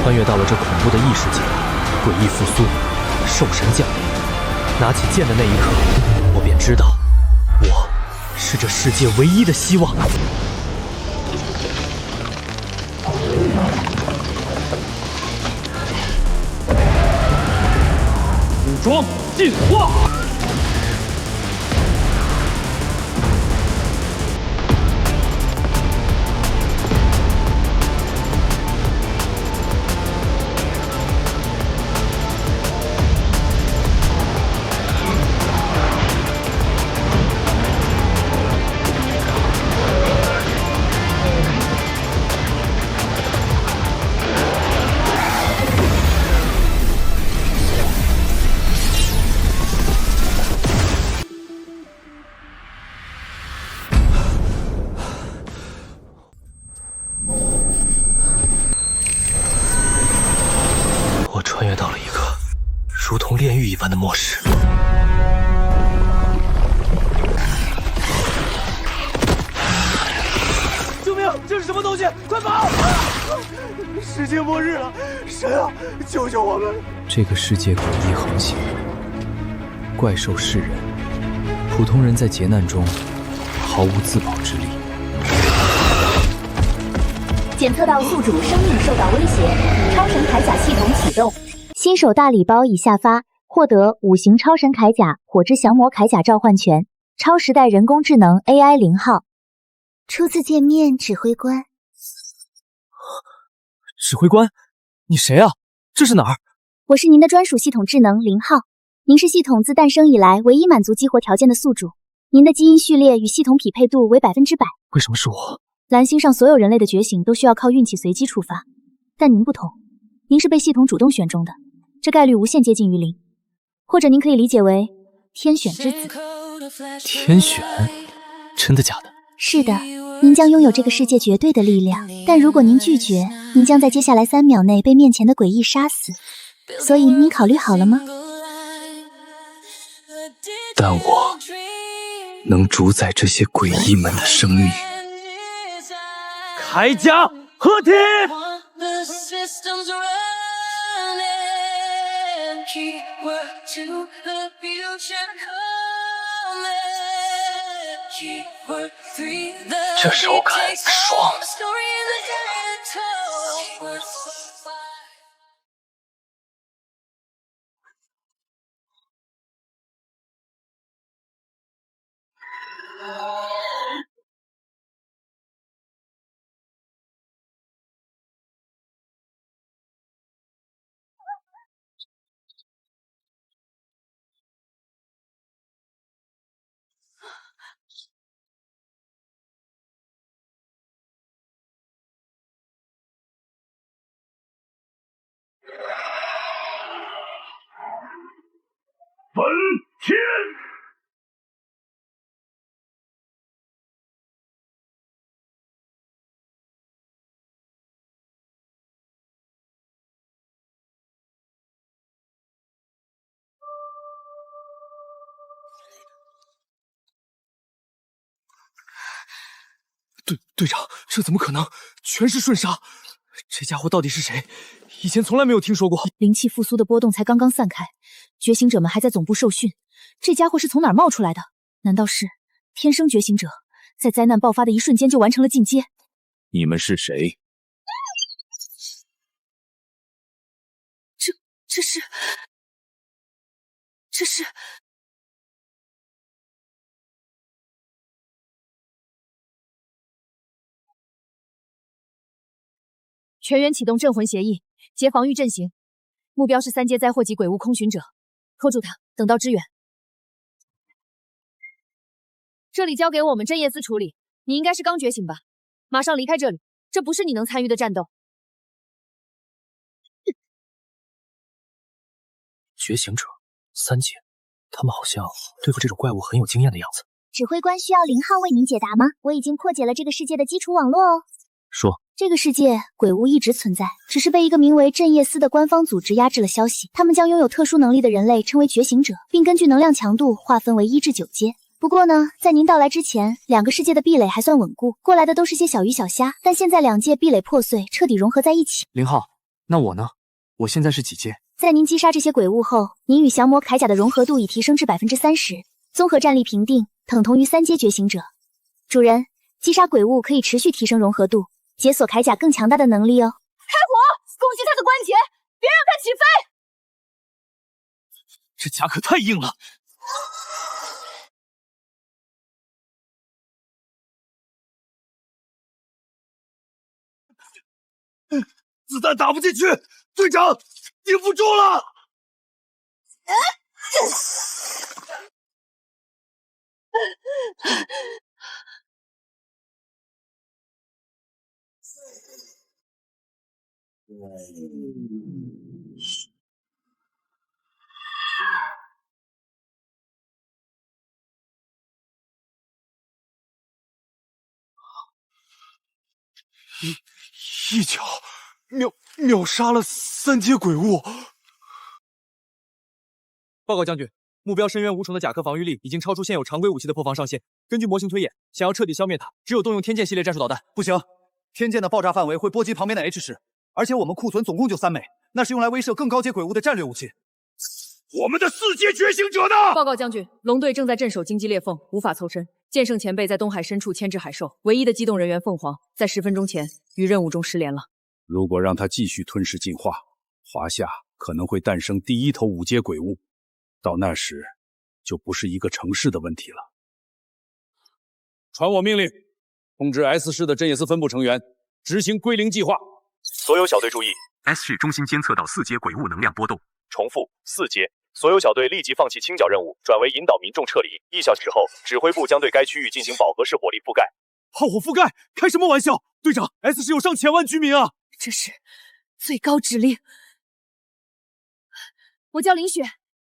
穿越到了这恐怖的异世界，诡异复苏，兽神降临。拿起剑的那一刻，我便知道，我是这世界唯一的希望。武装进化。 我穿越到了一个如同炼狱一般的末世。救命！这是什么东西？快跑！世界末日了！神啊，救救我们！这个世界诡异横行，怪兽噬人，普通人在劫难中毫无自保之力。 检测到宿主生命受到威胁，超神铠甲系统启动。新手大礼包已下发，获得5型超神铠甲、火之降魔铠甲召唤权，超时代人工智能 AI 0号。初次见面，指挥官。指挥官，你谁啊？这是哪儿？我是您的专属系统智能0号，您是系统自诞生以来唯一满足激活条件的宿主，您的基因序列与系统匹配度为100%。为什么是我？ 蓝星上所有人类的觉醒都需要靠运气随机触发，但您不同，您是被系统主动选中的，这概率无限接近于0，或者您可以理解为天选之子。天选？真的假的？是的，您将拥有这个世界绝对的力量，但如果您拒绝，您将在接下来3秒内被面前的诡异杀死。所以您考虑好了吗？但我能主宰这些诡异们的生命。 铠甲合体！这手感爽。本天。队长，这怎么可能？全是瞬杀！这家伙到底是谁？以前从来没有听说过。灵气复苏的波动才刚刚散开，觉醒者们还在总部受训。这家伙是从哪儿冒出来的？难道是天生觉醒者，在灾难爆发的一瞬间就完成了进阶？你们是谁？这是。 全员启动镇魂协议，结防御阵型。目标是3阶灾祸级鬼物空巡者，拖住他，等到支援。这里交给我们镇业司处理。你应该是刚觉醒吧？马上离开这里，这不是你能参与的战斗。觉醒者3阶，他们好像对付这种怪物很有经验的样子。指挥官需要0号为您解答吗？我已经破解了这个世界的基础网络哦。说。 这个世界鬼物一直存在，只是被一个名为镇业司的官方组织压制了消息。他们将拥有特殊能力的人类称为觉醒者，并根据能量强度划分为1至9阶。不过呢，在您到来之前，2个世界的壁垒还算稳固，过来的都是些小鱼小虾。但现在2界壁垒破碎，彻底融合在一起。0号，那我呢？我现在是几阶？在您击杀这些鬼物后，您与降魔铠甲的融合度已提升至30%，综合战力评定等同于3阶觉醒者。主人，击杀鬼物可以持续提升融合度，解锁铠甲更强大的能力哦。开火！攻击他的关节，别让他起飞！这甲可太硬了。子弹打不进去，队长，顶不住了！一脚秒杀了3阶鬼物。报告将军，目标深渊无虫的甲壳防御力已经超出现有常规武器的破防上限。根据模型推演，想要彻底消灭它，只有动用天剑系列战术导弹。不行，天剑的爆炸范围会波及旁边的 H 市，而且我们库存总共就3枚，那是用来威慑更高阶鬼物的战略武器。我们的4阶觉醒者呢？报告将军，龙队正在镇守荆棘裂缝，无法凑身。剑圣前辈在东海深处牵制海兽，唯一的机动人员凤凰在10分钟前与任务中失联了。如果让他继续吞噬进化，华夏可能会诞生第1头5阶鬼物，到那时就不是一个城市的问题了。传我命令，通知 S 市的镇业司分部成员执行归零计划。所有小队注意 ，S 市中心监测到4阶鬼物能量波动。重复，4阶。所有小队立即放弃清剿任务，转为引导民众撤离。1小时后，指挥部将对该区域进行饱和式火力覆盖。炮火覆盖？开什么玩笑！队长 ，S 市有上千万居民啊！这是最高指令。我叫林雪，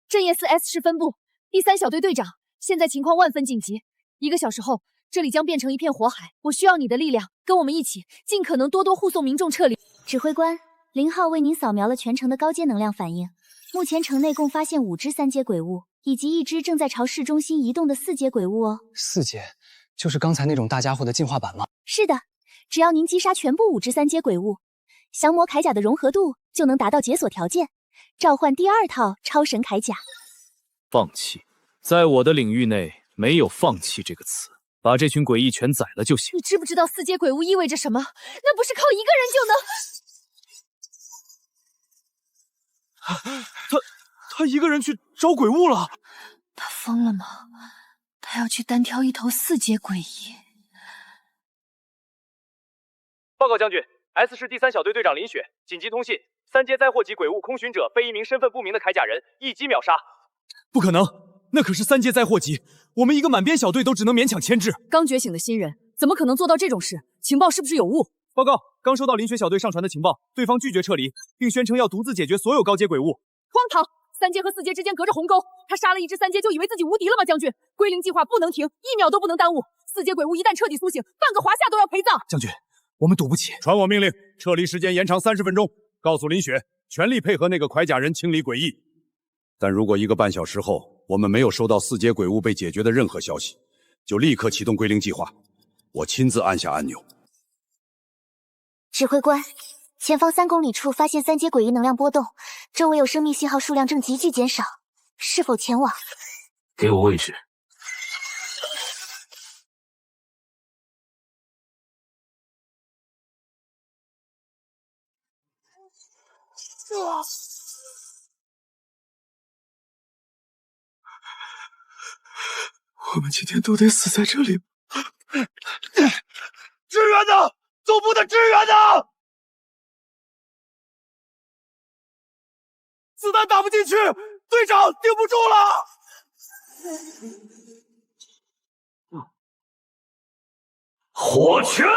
镇业司 S 市分部第3小队队长。现在情况万分紧急，1个小时后，这里将变成一片火海。我需要你的力量，跟我们一起，尽可能多护送民众撤离。指挥官，0号为您扫描了全城的高阶能量反应。目前城内共发现5只3阶鬼物，以及1只正在朝市中心移动的4阶鬼物哦。4阶，就是刚才那种大家伙的进化版吗？是的，只要您击杀全部5只3阶鬼物，降魔铠甲的融合度就能达到解锁条件，召唤第2套超神铠甲。放弃，在我的领域内没有放弃这个词，把这群诡异全宰了就行。你知不知道4阶鬼物意味着什么？那不是靠1个人就能……他1个人去找鬼物了？他疯了吗？他要去单挑1头4阶鬼异。报告将军 ，S 市第3小队队长林雪，紧急通信：3阶灾祸级鬼物空巡者被1名身份不明的铠甲人一击秒杀。不可能，那可是3阶灾祸级，我们一个满编小队都只能勉强牵制。刚觉醒的新人怎么可能做到这种事？情报是不是有误？报告，刚收到林雪小队上传的情报，对方拒绝撤离，并宣称要独自解决所有高阶鬼物。荒唐！3阶和4阶之间隔着鸿沟，他杀了1只3阶就以为自己无敌了吗？将军，归零计划不能停，1秒都不能耽误。4阶鬼物一旦彻底苏醒，半个华夏都要陪葬。将军，我们赌不起。传我命令，撤离时间延长30分钟。告诉林雪，全力配合那个铠甲人清理诡异。但如果1个半小时后我们没有收到4阶鬼物被解决的任何消息，就立刻启动归零计划。我亲自按下按钮。指挥官，前方3公里处发现3阶诡异能量波动，周围有生命信号数量正急剧减少，是否前往？给我位置。我们今天都得死在这里。支援呢？总部的支援呢？子弹打不进去，队长顶不住了。火拳！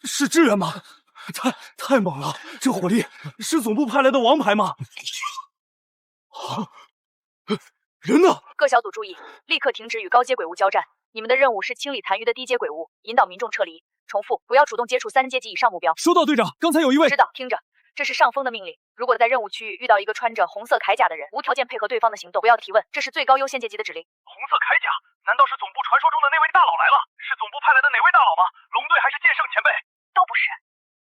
是支援吗？太猛了！这火力是总部派来的王牌吗？人呢？各小组注意，立刻停止与高阶鬼物交战。你们的任务是清理残余的低阶鬼物，引导民众撤离。重复，不要主动接触3阶级以上目标。收到，队长。刚才有一位……知道，听着。这是上峰的命令。如果在任务区域遇到一个穿着红色铠甲的人，无条件配合对方的行动，不要提问，这是最高优先阶级的指令。红色铠甲？难道是总部传说中的那位大佬来了？是总部派来的哪位大佬吗？龙队还是剑圣前辈？都不是，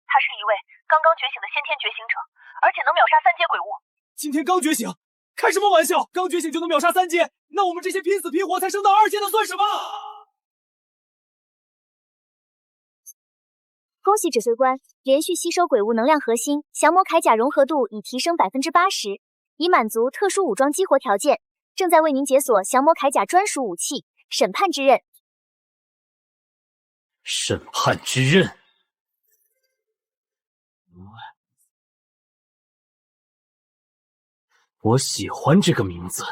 他是一位刚刚觉醒的先天觉醒者，而且能秒杀3阶鬼物。今天刚觉醒，开什么玩笑？刚觉醒就能秒杀3阶，那我们这些拼死拼活才升到2阶的算什么？恭喜指挥官，连续吸收鬼物能量核心，降魔铠甲融合度已提升80%，已满足特殊武装激活条件，正在为您解锁降魔铠甲专属武器审判之刃。审判之刃。我喜欢这个名字。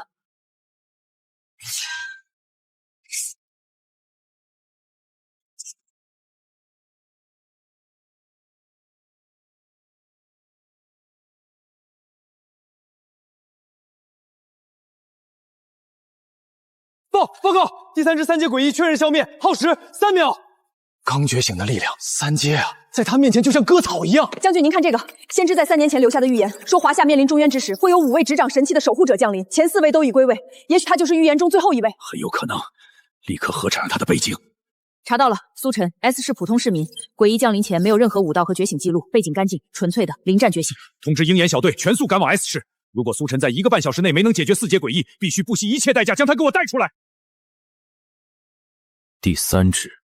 报告，第3只3阶诡异确认消灭，耗时3秒。刚觉醒的力量，3阶啊，在他面前就像割草一样。将军，您看这个，先知在3年前留下的预言，说华夏面临中原之时，会有5位执掌神器的守护者降临，前4位都已归位，也许他就是预言中最后一位。很有可能，立刻核查他的背景。查到了，苏晨 ，S 是普通市民，诡异降临前没有任何武道和觉醒记录，背景干净，纯粹的临战觉醒。通知鹰眼小队全速赶往 S 市，如果苏晨在1个半小时内没能解决4阶诡异，必须不惜一切代价将他给我带出来。第3只。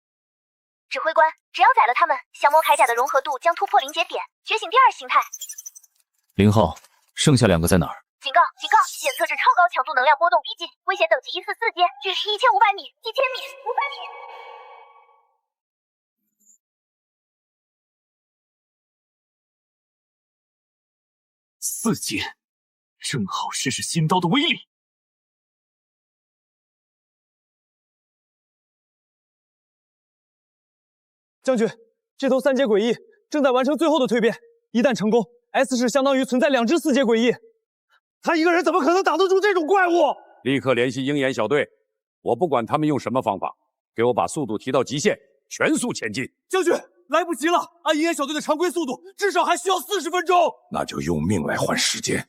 指挥官，只要宰了他们，降魔铠甲的融合度将突破临界点，觉醒第2形态。0号，剩下2个在哪儿？警告！警告！检测至超高强度能量波动逼近，危险等级疑似4阶，距离1500米、1000米、500米。4阶，正好试试新刀的威力。将军，这头3阶诡异正在完成最后的蜕变，一旦成功 ，S 市相当于存在2只4阶诡异。他一个人怎么可能挡得住这种怪物？立刻联系鹰眼小队，我不管他们用什么方法，给我把速度提到极限，全速前进。将军，来不及了，按鹰眼小队的常规速度，至少还需要40分钟。那就用命来换时间。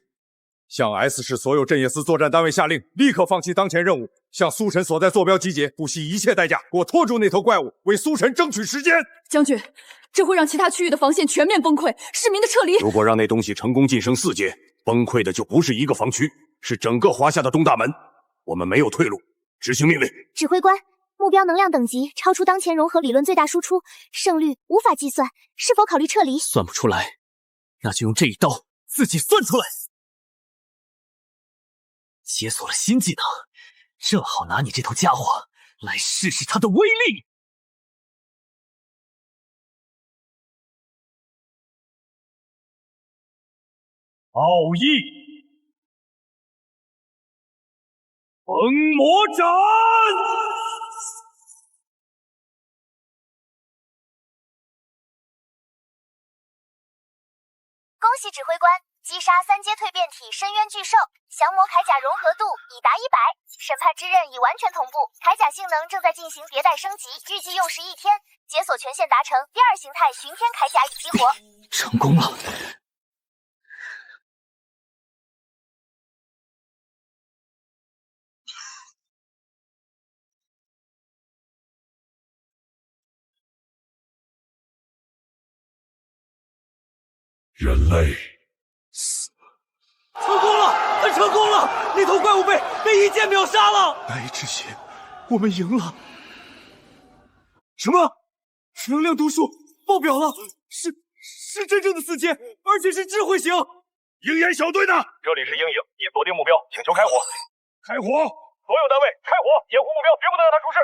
向 S 市所有镇野司作战单位下令，立刻放弃当前任务，向苏神所在坐标集结，不惜一切代价给我拖住那头怪物，为苏神争取时间。将军，这会让其他区域的防线全面崩溃，市民的撤离。如果让那东西成功晋升4阶，崩溃的就不是一个防区，是整个华夏的东大门。我们没有退路，执行命令。指挥官，目标能量等级超出当前融合理论最大输出，胜率无法计算，是否考虑撤离？算不出来，那就用这一刀自己算出来。解锁了新技能，正好拿你这头家伙来试试它的威力。奥义，封魔斩！恭喜指挥官，击杀3阶蜕变体深渊巨兽，降魔铠甲融合度已达100，审判之刃已完全同步，铠甲性能正在进行迭代升级，预计用时1天，解锁权限达成，第2形态巡天铠甲已激活。成功了。人类成功了！他成功了！那头怪物被一剑秒杀了！白之血，我们赢了！什么？能量读数爆表了！是真正的4阶，而且是智慧型！鹰眼小队呢？这里是鹰营，已锁定目标，请求开火！开火！所有单位开火，掩护目标，绝不能让他出事！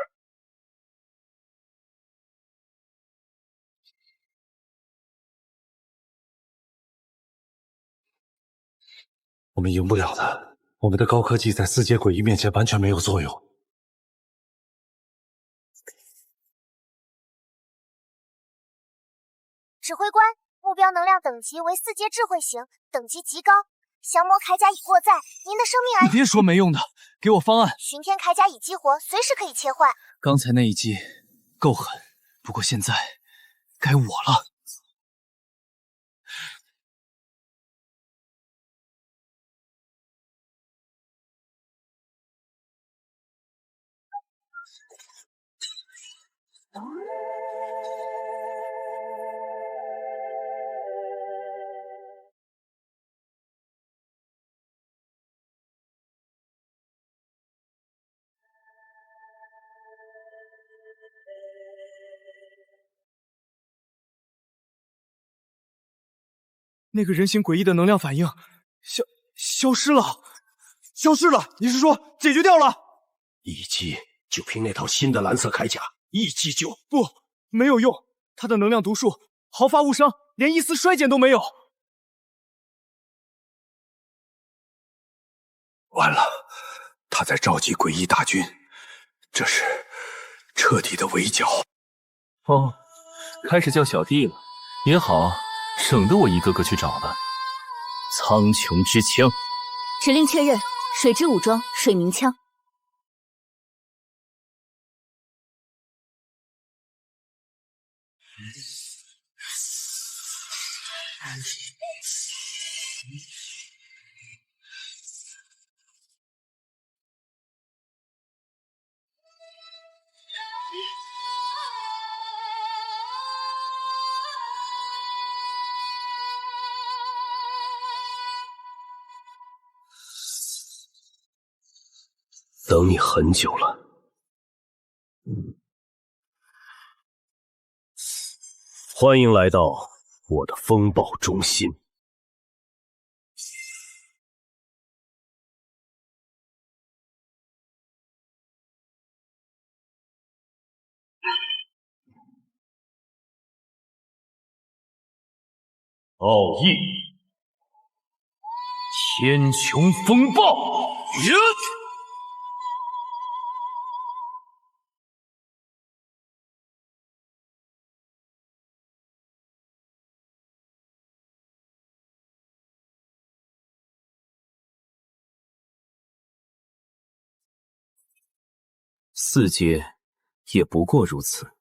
我们赢不了的，我们的高科技在4阶诡异面前完全没有作用。指挥官，目标能量等级为4阶智慧型，等级极高，降魔铠甲已过载，您的生命安。你别说没用的，给我方案。巡天铠甲已激活，随时可以切换。刚才那一击够狠，不过现在该我了。那个人形诡异的能量反应消失了，消失了！你是说解决掉了？一击就凭那套新的蓝色铠甲，一击就不，没有用。他的能量毒素毫发无伤，连一丝衰减都没有。完了，他在召集诡异大军，这是彻底的围剿。哦，开始叫小弟了，也好，省得我一个个去找了。苍穹之枪，指令确认，水之武装，水鸣枪。等你很久了。欢迎来到我的风暴中心。奥义，天穹风暴！4阶也不过如此。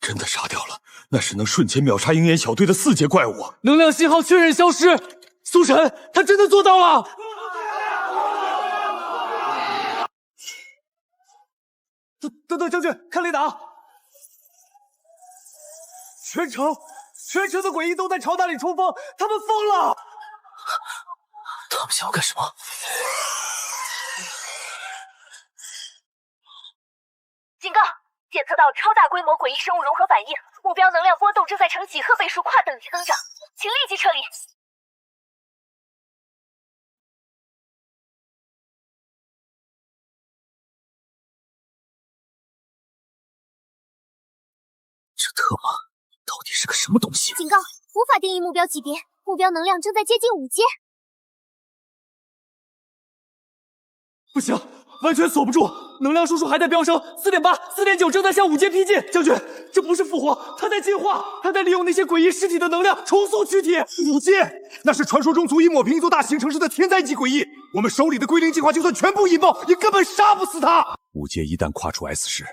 真的杀掉了，那是能瞬间秒杀鹰眼小队的4阶怪物。能量信号确认消失，苏晨，他真的做到了！等，将军，看雷达，全城的诡异都在朝那里冲锋，他们疯了！他们想要干什么？警告！检测到超大规模诡异生物融合反应，目标能量波动正在呈几何倍数跨等级增长，请立即撤离。这特玛到底是个什么东西？警告！无法定义目标级别，目标能量正在接近5阶。不行，完全锁不住，能量输出还在飙升，4.8、4.9正在向5阶逼近。将军，这不是复活，他在进化，他在利用那些诡异尸体的能量重塑躯体。5阶，那是传说中足以抹平一座大型城市的天灾级诡异。我们手里的归零计划就算全部引爆，也根本杀不死他。5阶一旦跨出 S 市，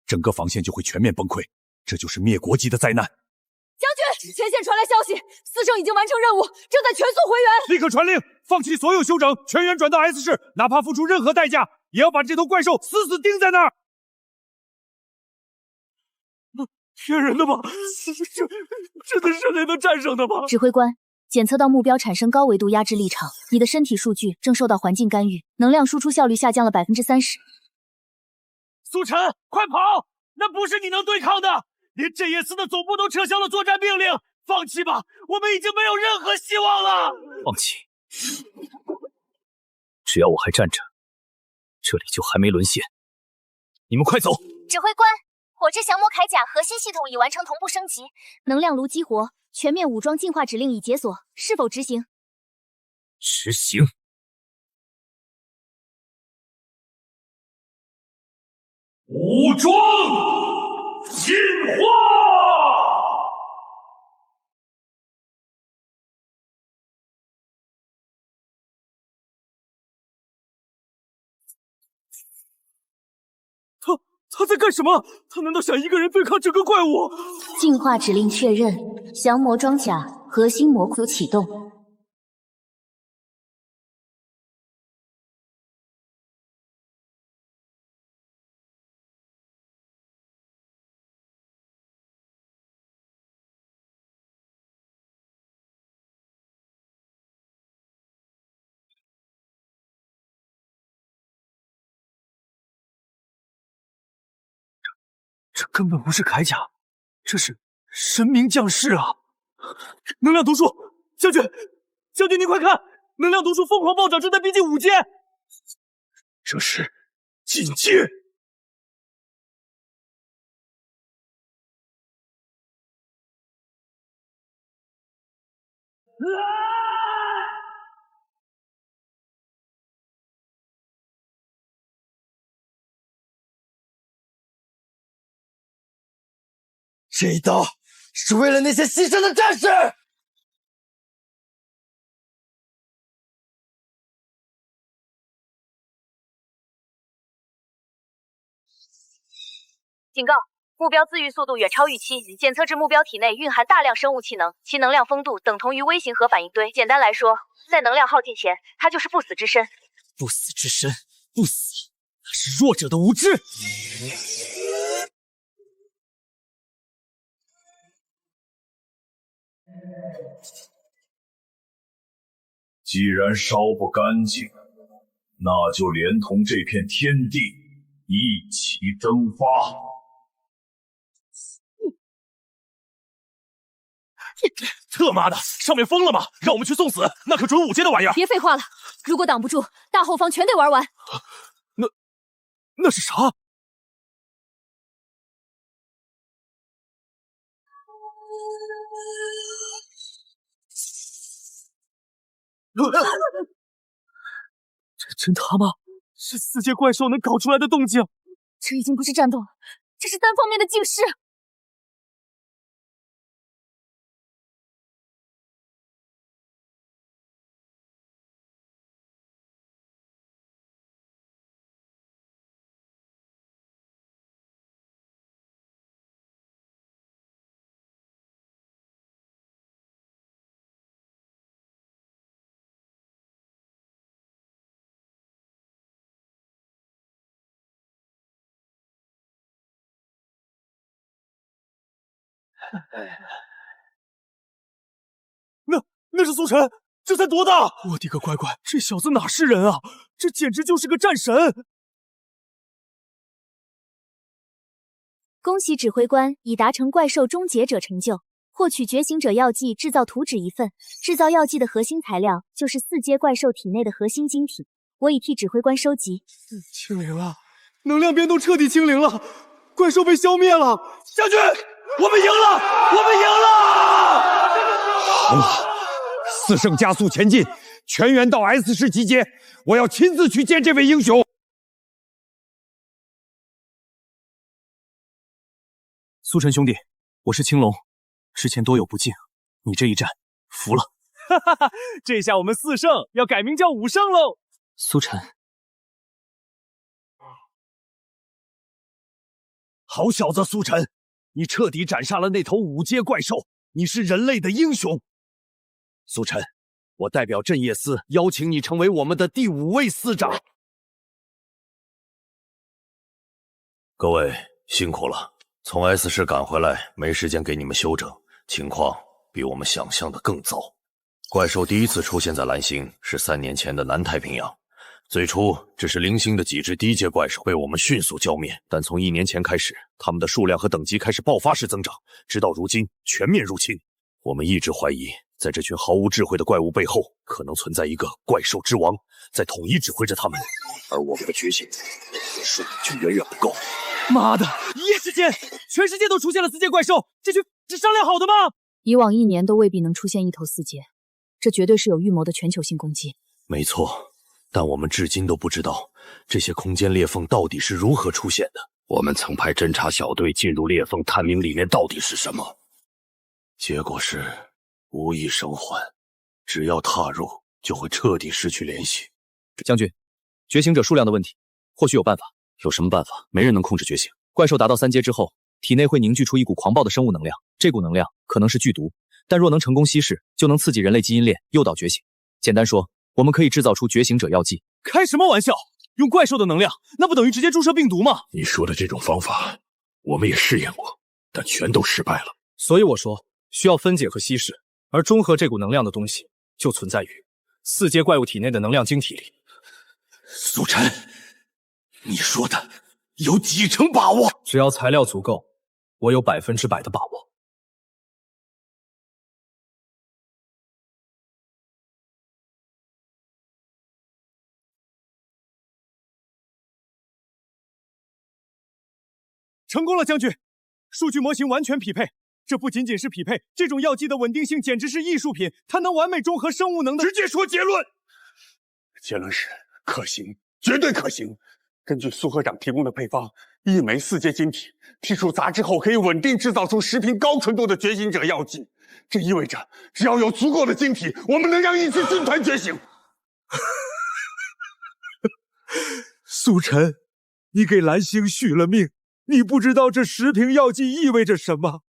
整个防线就会全面崩溃，这就是灭国级的灾难。将军，前线传来消息，4圣已经完成任务，正在全速回援。立刻传令，放弃所有休整，全员转到 S 市，哪怕付出任何代价，也要把这头怪兽死死钉在那儿。骗人的吧？这真的是人能战胜的吗？指挥官，检测到目标产生高维度压制力场，你的身体数据正受到环境干预，能量输出效率下降了30%。苏晨，快跑！那不是你能对抗的！连镇业司的总部都撤销了作战命令，放弃吧，我们已经没有任何希望了。放弃？只要我还站着，这里就还没沦陷。你们快走！指挥官，火之降魔铠甲核心系统已完成同步升级，能量炉激活，全面武装进化指令已解锁，是否执行？执行。武装进化！他在干什么？他难道想一个人对抗整个怪物？进化指令确认，降魔装甲核心魔库启动。这根本不是铠甲，这是神明降世啊！能量毒素，将军，将军您快看，能量毒素疯狂暴涨，正在逼近5阶。这是禁界。这一刀是为了那些牺牲的战士。警告！目标自愈速度远超预期，检测至目标体内蕴含大量生物气能，其能量丰度等同于微型核反应堆。简单来说，在能量耗尽前，它就是不死之身。不死之身，不死，那是弱者的无知。既然烧不干净，那就连同这片天地一起蒸发。特妈的，上面疯了吗？让我们去送死？那可准5阶的玩意儿！别废话了，如果挡不住，大后方全得玩完。那是啥？这真他妈是4阶怪兽能搞出来的动静！这已经不是战斗了，这是单方面的警示。那是苏晨，这才多大！我的个乖乖，这小子哪是人啊？这简直就是个战神！恭喜指挥官已达成怪兽终结者成就，获取觉醒者药剂制造图纸1份。制造药剂的核心材料就是4阶怪兽体内的核心晶体，我已替指挥官收集。清零了，能量变动彻底清零了，怪兽被消灭了。将军，我们赢了！我们赢了！4圣加速前进，全员到 S 市集结！我要亲自去见这位英雄。苏晨兄弟，我是青龙，之前多有不敬，你这一战服了。哈哈哈，这下我们4圣要改名叫5圣喽。苏晨，好小子，苏晨，你彻底斩杀了那头5阶怪兽，你是人类的英雄。苏晨，我代表镇业司邀请你成为我们的第5位司长。各位辛苦了，从 S 市赶回来，没时间给你们休整，情况比我们想象的更糟。怪兽第一次出现在蓝星是3年前的南太平洋，最初只是零星的几只低阶怪兽被我们迅速浇灭，但从1年前开始，它们的数量和等级开始爆发式增长，直到如今全面入侵。我们一直怀疑，在这群毫无智慧的怪物背后，可能存在一个怪兽之王，在统一指挥着他们，而我们的觉醒数量却远远不够。妈的，一夜之间，全世界都出现了4阶怪兽，这群是商量好的吗？以往1年都未必能出现一头4阶，这绝对是有预谋的全球性攻击。没错，但我们至今都不知道这些空间裂缝到底是如何出现的。我们曾派侦察小队进入裂缝探明里面到底是什么，结果是无一生还，只要踏入就会彻底失去联系。将军，觉醒者数量的问题，或许有办法。有什么办法？没人能控制觉醒。怪兽达到3阶之后，体内会凝聚出一股狂暴的生物能量，这股能量可能是剧毒，但若能成功稀释，就能刺激人类基因链，诱导觉醒。简单说，我们可以制造出觉醒者药剂。开什么玩笑？用怪兽的能量，那不等于直接注射病毒吗？你说的这种方法，我们也试验过，但全都失败了。所以我说，需要分解和稀释，而中和这股能量的东西，就存在于4阶怪物体内的能量晶体里。苏晨，你说的有几成把握？只要材料足够，我有100%的把握。成功了，将军！数据模型完全匹配。这不仅仅是匹配，这种药剂的稳定性简直是艺术品，它能完美中和生物能的。直接说结论。结论是可行，绝对可行。根据苏科长提供的配方，一枚4阶晶体，剔除杂质后可以稳定制造出10瓶高纯度的觉醒者药剂。这意味着，只要有足够的晶体，我们能让一支军团觉醒。苏晨，你给蓝星续了命，你不知道这10瓶药剂意味着什么？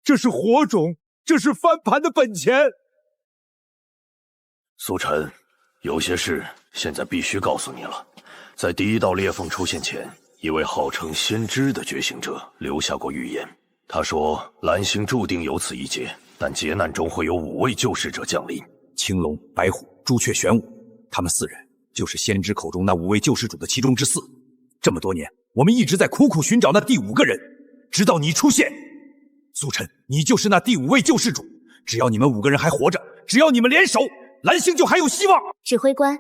这是火种，这是翻盘的本钱。苏晨，有些事现在必须告诉你了。在第1道裂缝出现前，一位号称先知的觉醒者留下过预言。他说，蓝星注定有此一劫，但劫难中会有5位救世者降临：青龙、白虎、朱雀、玄武，他们4人就是先知口中那5位救世主的其中之4。这么多年，我们一直在苦苦寻找那第5个人，直到你出现。苏晨，你就是那第5位救世主。只要你们5个人还活着，只要你们联手，蓝星就还有希望。指挥官，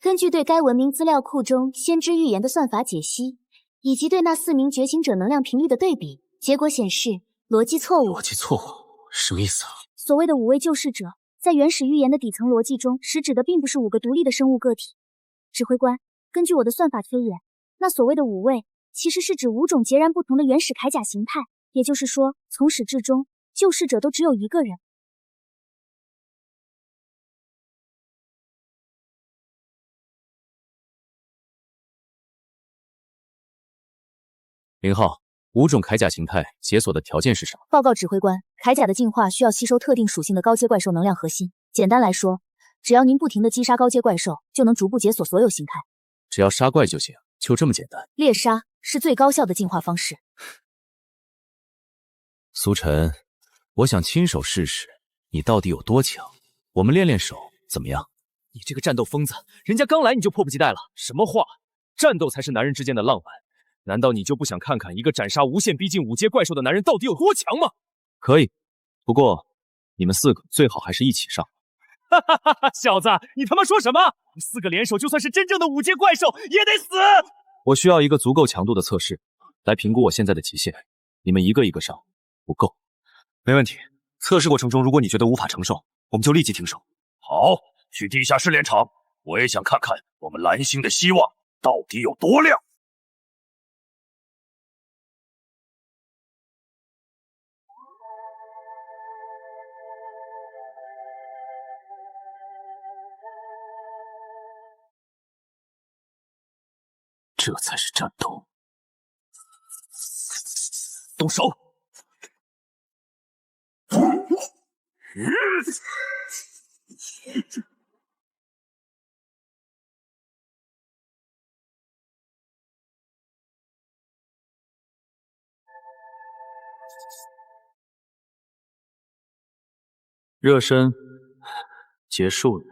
根据对该文明资料库中先知预言的算法解析，以及对那4名觉醒者能量频率的对比，结果显示逻辑错误。逻辑错误什么意思啊？所谓的5位救世者，在原始预言的底层逻辑中，实指的并不是5个独立的生物个体。指挥官，根据我的算法推演，那所谓的5位，其实是指5种截然不同的原始铠甲形态。也就是说，从始至终，救世者都只有1个人。0号，5种铠甲形态解锁的条件是什么？报告指挥官，铠甲的进化需要吸收特定属性的高阶怪兽能量核心。简单来说，只要您不停地击杀高阶怪兽，就能逐步解锁所有形态。只要杀怪就行，就这么简单？猎杀是最高效的进化方式。苏晨，我想亲手试试你到底有多强，我们练练手怎么样？你这个战斗疯子，人家刚来你就迫不及待了。什么话？战斗才是男人之间的浪漫。难道你就不想看看一个斩杀无限逼近5阶怪兽的男人到底有多强吗？可以，不过你们4个最好还是一起上。哈哈哈哈！小子，你他妈说什么？你4个联手，就算是真正的5阶怪兽也得死！我需要一个足够强度的测试，来评估我现在的极限。你们一个一个上，不够。没问题。测试过程中，如果你觉得无法承受，我们就立即停手。好，去地下试炼场，我也想看看我们蓝星的希望到底有多亮。这才是战斗。动手！热身结束了。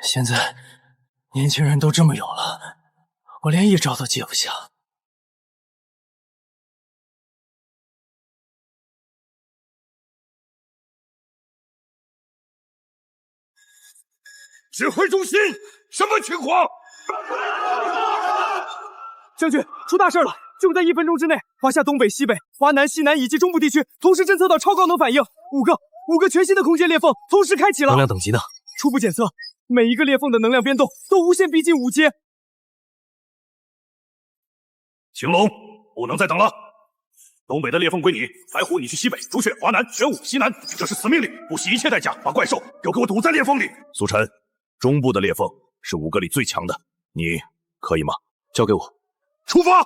现在年轻人都这么有了，我连一招都接不下。指挥中心，什么情况？将军，出大事了！就在1分钟之内，华夏东北、西北、华南、西南以及中部地区同时侦测到超高能反应，5个全新的空间裂缝同时开启了。能量等级呢？初步检测，每一个裂缝的能量变动都无限逼近5阶。青龙，不能再等了。东北的裂缝归你，白虎你去西北，朱雀、华南、玄武、西南，这是死命令，不惜一切代价把怪兽都给我堵在裂缝里。苏晨，中部的裂缝是5个里最强的，你可以吗？交给我。出发！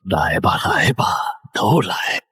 来吧，来吧，都来。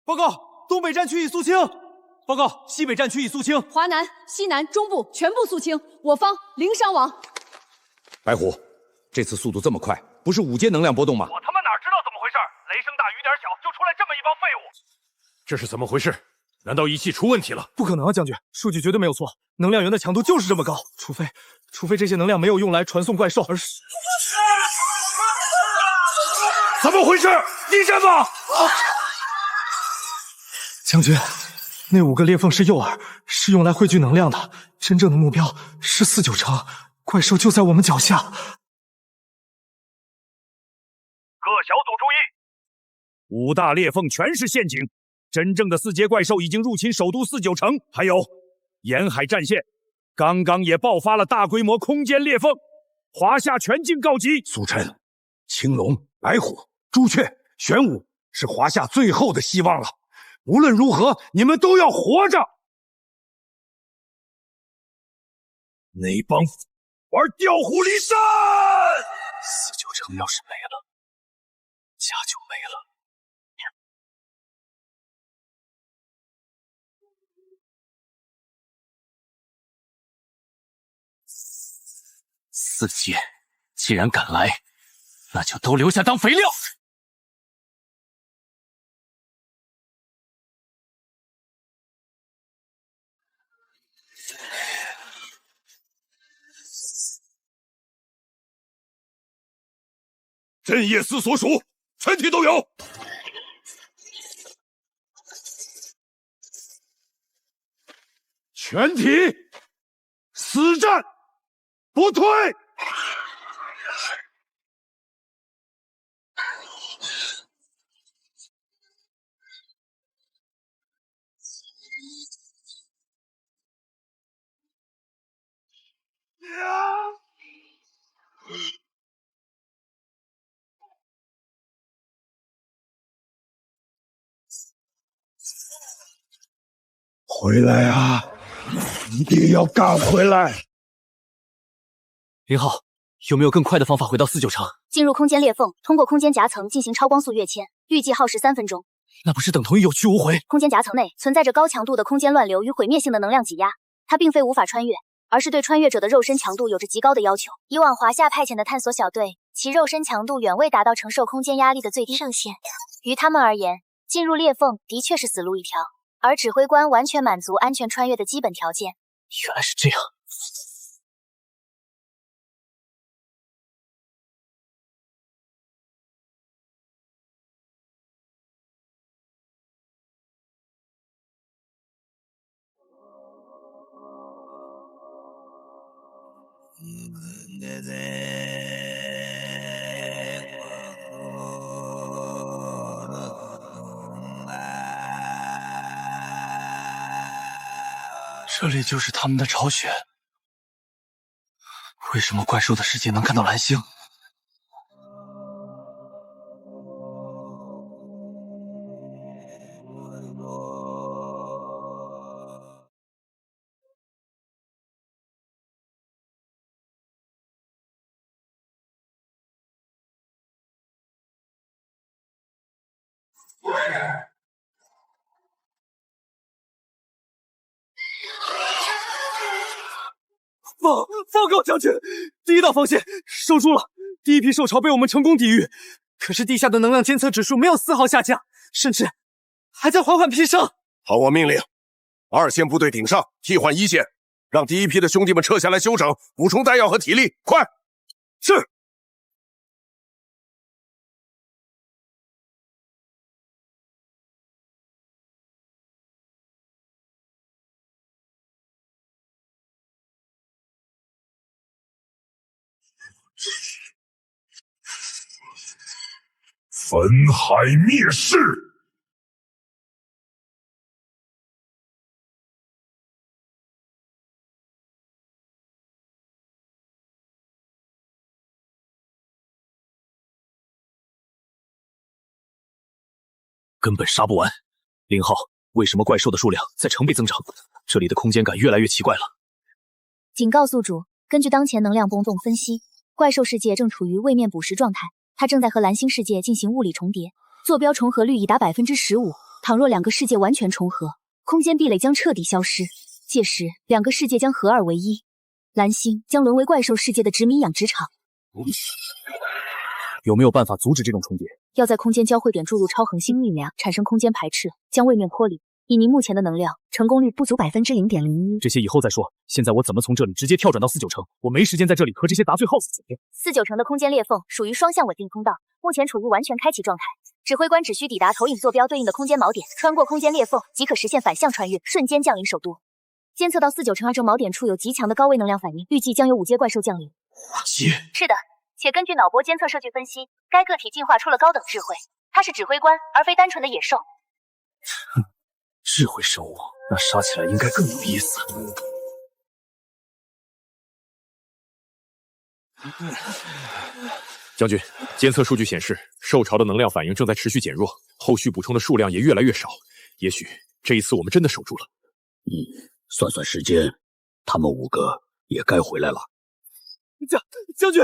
报告，东北战区已肃清。报告，西北战区已肃清。华南、西南、中部全部肃清，我方零伤亡。白虎，这次速度这么快，不是5阶能量波动吗？我他妈哪知道怎么回事？雷声大雨点小，就出来这么一帮废物。这是怎么回事？难道仪器出问题了？不可能啊，将军，数据绝对没有错，能量源的强度就是这么高，除非这些能量没有用来传送怪兽，而是……怎么回事？地震吗？将军，那5个裂缝是诱饵，是用来汇聚能量的。真正的目标是4、9城，怪兽就在我们脚下。各小组注意， 5大裂缝全是陷阱，真正的4阶怪兽已经入侵首都4、9城，还有沿海战线，刚刚也爆发了大规模空间裂缝，华夏全境告急。苏晨、青龙、白虎、朱雀、玄武是华夏最后的希望了。无论如何，你们都要活着！那帮玩调虎离山！4、9城要是没了，家就没了。4阶既然敢来，那就都留下当肥料。镇业司所属，全体都有。全体死战，不退！回来啊！一定要赶回来！林浩，有没有更快的方法回到4、9城？进入空间裂缝，通过空间夹层进行超光速跃迁，预计耗时3分钟。那不是等同于有去无回？空间夹层内存在着高强度的空间乱流与毁灭性的能量挤压，它并非无法穿越，而是对穿越者的肉身强度有着极高的要求。以往华夏派遣的探索小队，其肉身强度远未达到承受空间压力的最低上限。于他们而言，进入裂缝的确是死路一条。而指挥官完全满足安全穿越的基本条件。原来是这样。这里就是他们的巢穴。为什么怪兽的世界能看到蓝星？报告将军，第1道防线守住了，第1批兽巢被我们成功抵御。可是地下的能量监测指数没有丝毫下降，甚至还在缓缓攀升。好，我命令2线部队顶上替换1线，让第1批的兄弟们撤下来休整，补充弹药和体力，快！是。焚海灭世！根本杀不完。0号，为什么怪兽的数量在成倍增长？这里的空间感越来越奇怪了。警告宿主，根据当前能量波动分析，怪兽世界正处于位面捕食状态，它正在和蓝星世界进行物理重叠，坐标重合率已达15%。倘若两个世界完全重合，空间壁垒将彻底消失，届时两个世界将合二为一，蓝星将沦为怪兽世界的殖民养殖场。有没有办法阻止这种重叠？要在空间交汇点注入超恒星力量，产生空间排斥，将位面脱离。以您目前的能量，成功率不足0.01%。这些以后再说。现在我怎么从这里直接跳转到49城？我没时间在这里和这些杂碎耗死几天。49城的空间裂缝属于双向稳定通道，目前处于完全开启状态。指挥官只需抵达投影坐标对应的空间锚点，穿过空间裂缝即可实现反向穿越，瞬间降临首都。监测到49城2正锚点处有极强的高位能量反应，预计将有5阶怪兽降临。是的，且根据脑波监测数据分析，该个体进化出了高等智慧，它是指挥官，而非单纯的野兽。智慧生物，那杀起来应该更有意思。将军，监测数据显示，兽潮的能量反应正在持续减弱，后续补充的数量也越来越少。也许这一次我们真的守住了。算算时间，他们5个也该回来了。将军，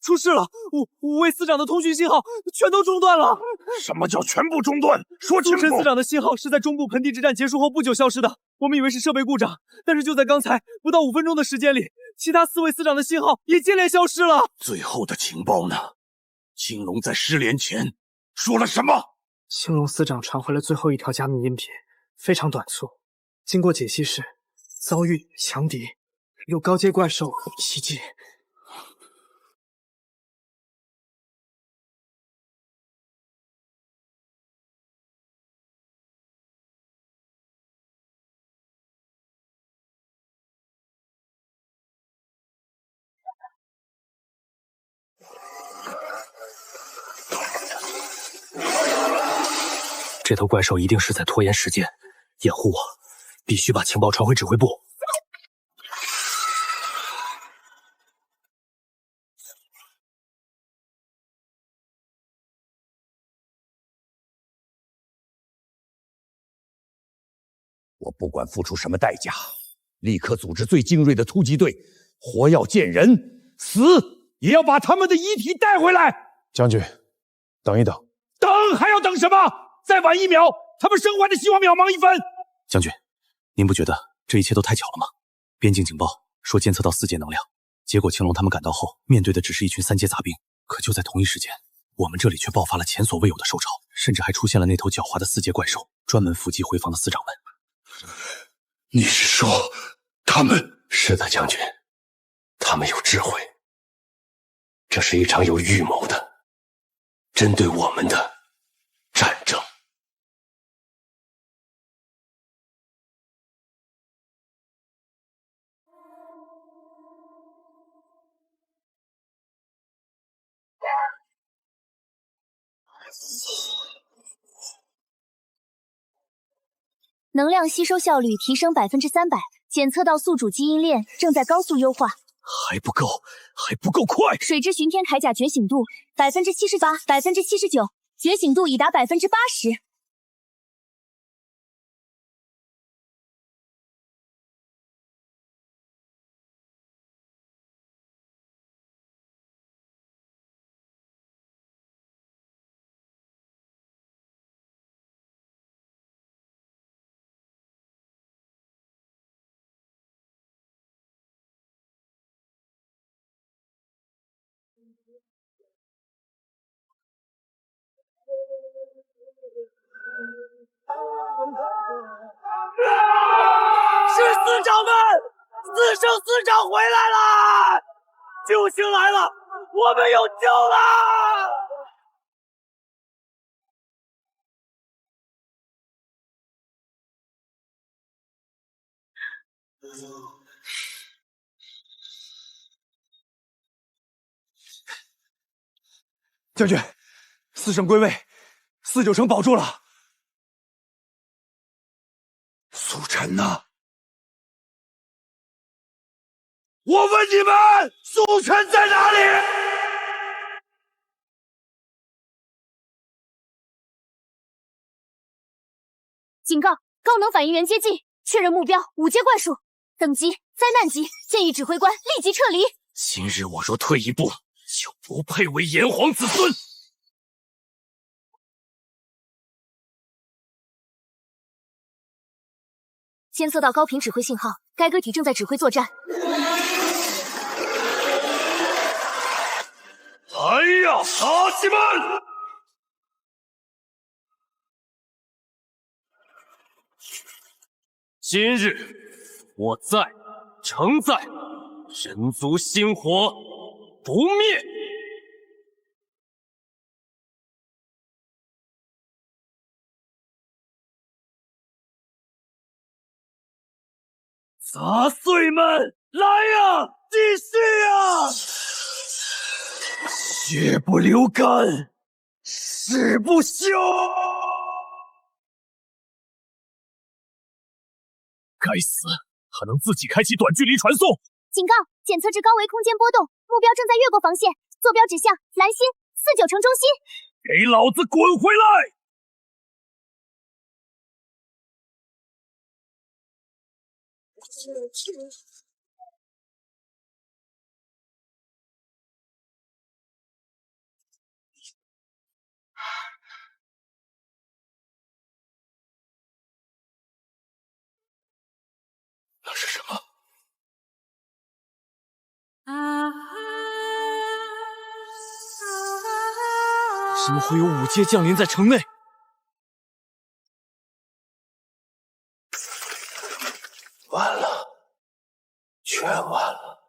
出事了！5位司长的通讯信号全都中断了。什么叫全部中断？说清楚！苏神司长的信号是在中部盆地之战结束后不久消失的，我们以为是设备故障，但是就在刚才不到5分钟的时间里，其他4位司长的信号也接连消失了。最后的情报呢？青龙在失联前说了什么？青龙司长传回了最后一条加密音频，非常短促。经过解析是遭遇强敌，有高阶怪兽袭击。这头怪兽一定是在拖延时间，掩护我，必须把情报传回指挥部。我不管付出什么代价，立刻组织最精锐的突击队，活要见人，死也要把他们的遗体带回来。将军，等一等。等还要等什么？再晚1秒，他们生还的希望渺茫1分。将军，您不觉得这一切都太巧了吗？边境警报说监测到4阶能量，结果青龙他们赶到后，面对的只是一群3阶杂兵。可就在同一时间，我们这里却爆发了前所未有的兽潮，甚至还出现了那头狡猾的4阶怪兽，专门伏击回防的司长们。你是说他们？是的，将军，他们有智慧。这是一场有预谋的，针对我们的战争。能量吸收效率提升300%，检测到宿主基因链正在高速优化。还不够快！水之巡天铠甲觉醒度78%、79%，觉醒度已达80%。是司长们，4圣司长回来了，救星来了，我们有救了！将军4省归位，4、9城保住了。苏晨呢？我问你们，苏晨在哪里？警告，高能反应员接近，确认目标5阶怪术，等级灾难级，建议指挥官立即撤离。今日我若退一步，就不配为炎黄子孙。监测到高频指挥信号，该个体正在指挥作战。来呀，沙西们！今日我在，诚在，人族星火不灭。杂碎们，来呀，继续呀！血不流干，誓不休。该死，还能自己开启短距离传送！警告，检测至高维空间波动，目标正在越过防线，坐标指向蓝星4、9城中心。给老子滚回来！那是什么？为什么会有5阶降临在城内？完了，全完了。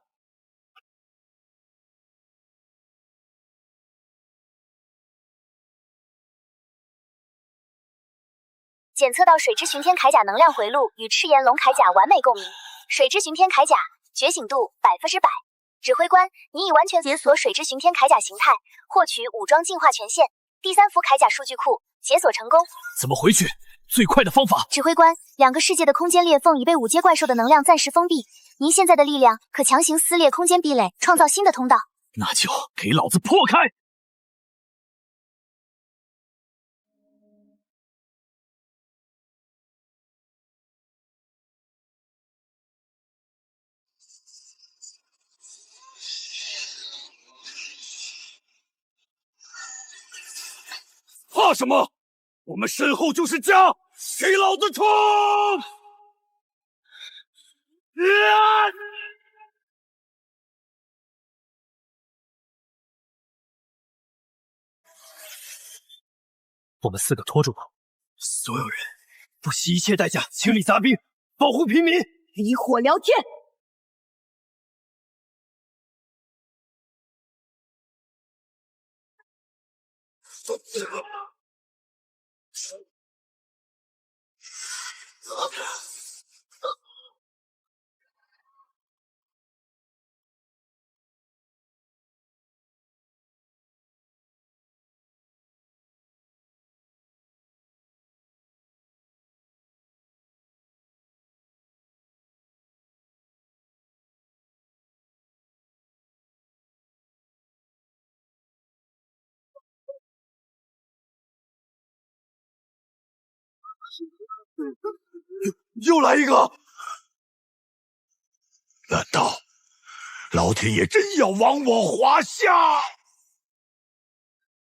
检测到水之巡天铠甲能量回路与赤炎龙铠甲完美共鸣。水之巡天铠甲觉醒度100%。指挥官，你已完全解锁水之巡天铠甲形态，获取武装进化权限。第3幅铠甲数据库解锁成功。怎么回去？最快的方法。指挥官，2个世界的空间裂缝已被5阶怪兽的能量暂时封闭，您现在的力量可强行撕裂空间壁垒，创造新的通道。那就给老子破开！怕什么？我们身后就是家，给老子冲！我们4个拖住吧，所有人不惜一切代价清理杂兵，保护平民，以火燎天！又来一个！难道老天爷真要亡我华夏？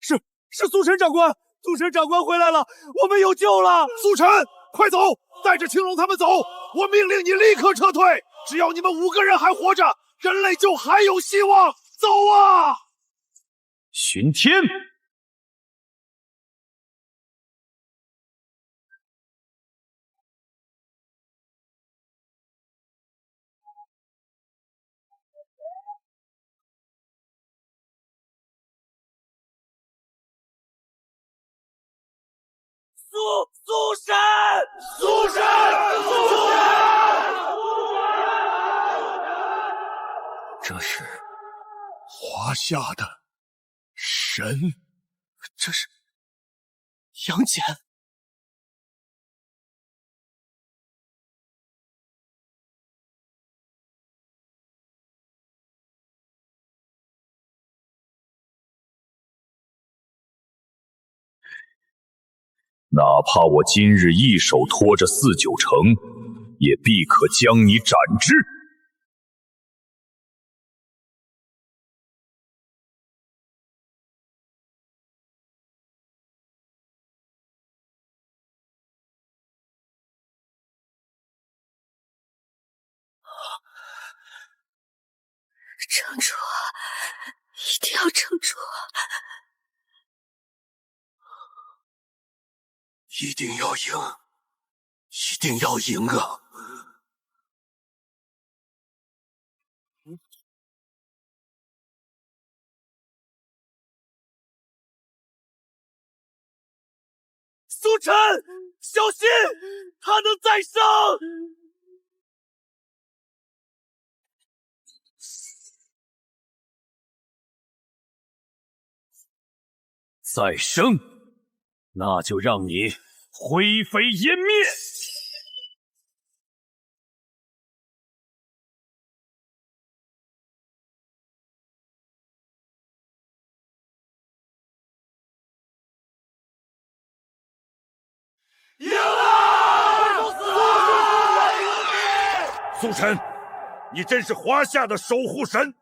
是苏晨长官，苏晨长官回来了，我们有救了！苏晨，快走，带着青龙他们走！我命令你立刻撤退！只要你们5个人还活着，人类就还有希望！走啊！巡天。苏神！苏神！苏神！这是华夏的神这是杨戬。哪怕我今日一手托着4九城，也必可将你斩之。撑住，一定要撑住！一定要赢，一定要赢啊！苏晨，小心，他能再生！再生，那就让你灰飞烟灭！赢了！苏晨，你真是华夏的守护神！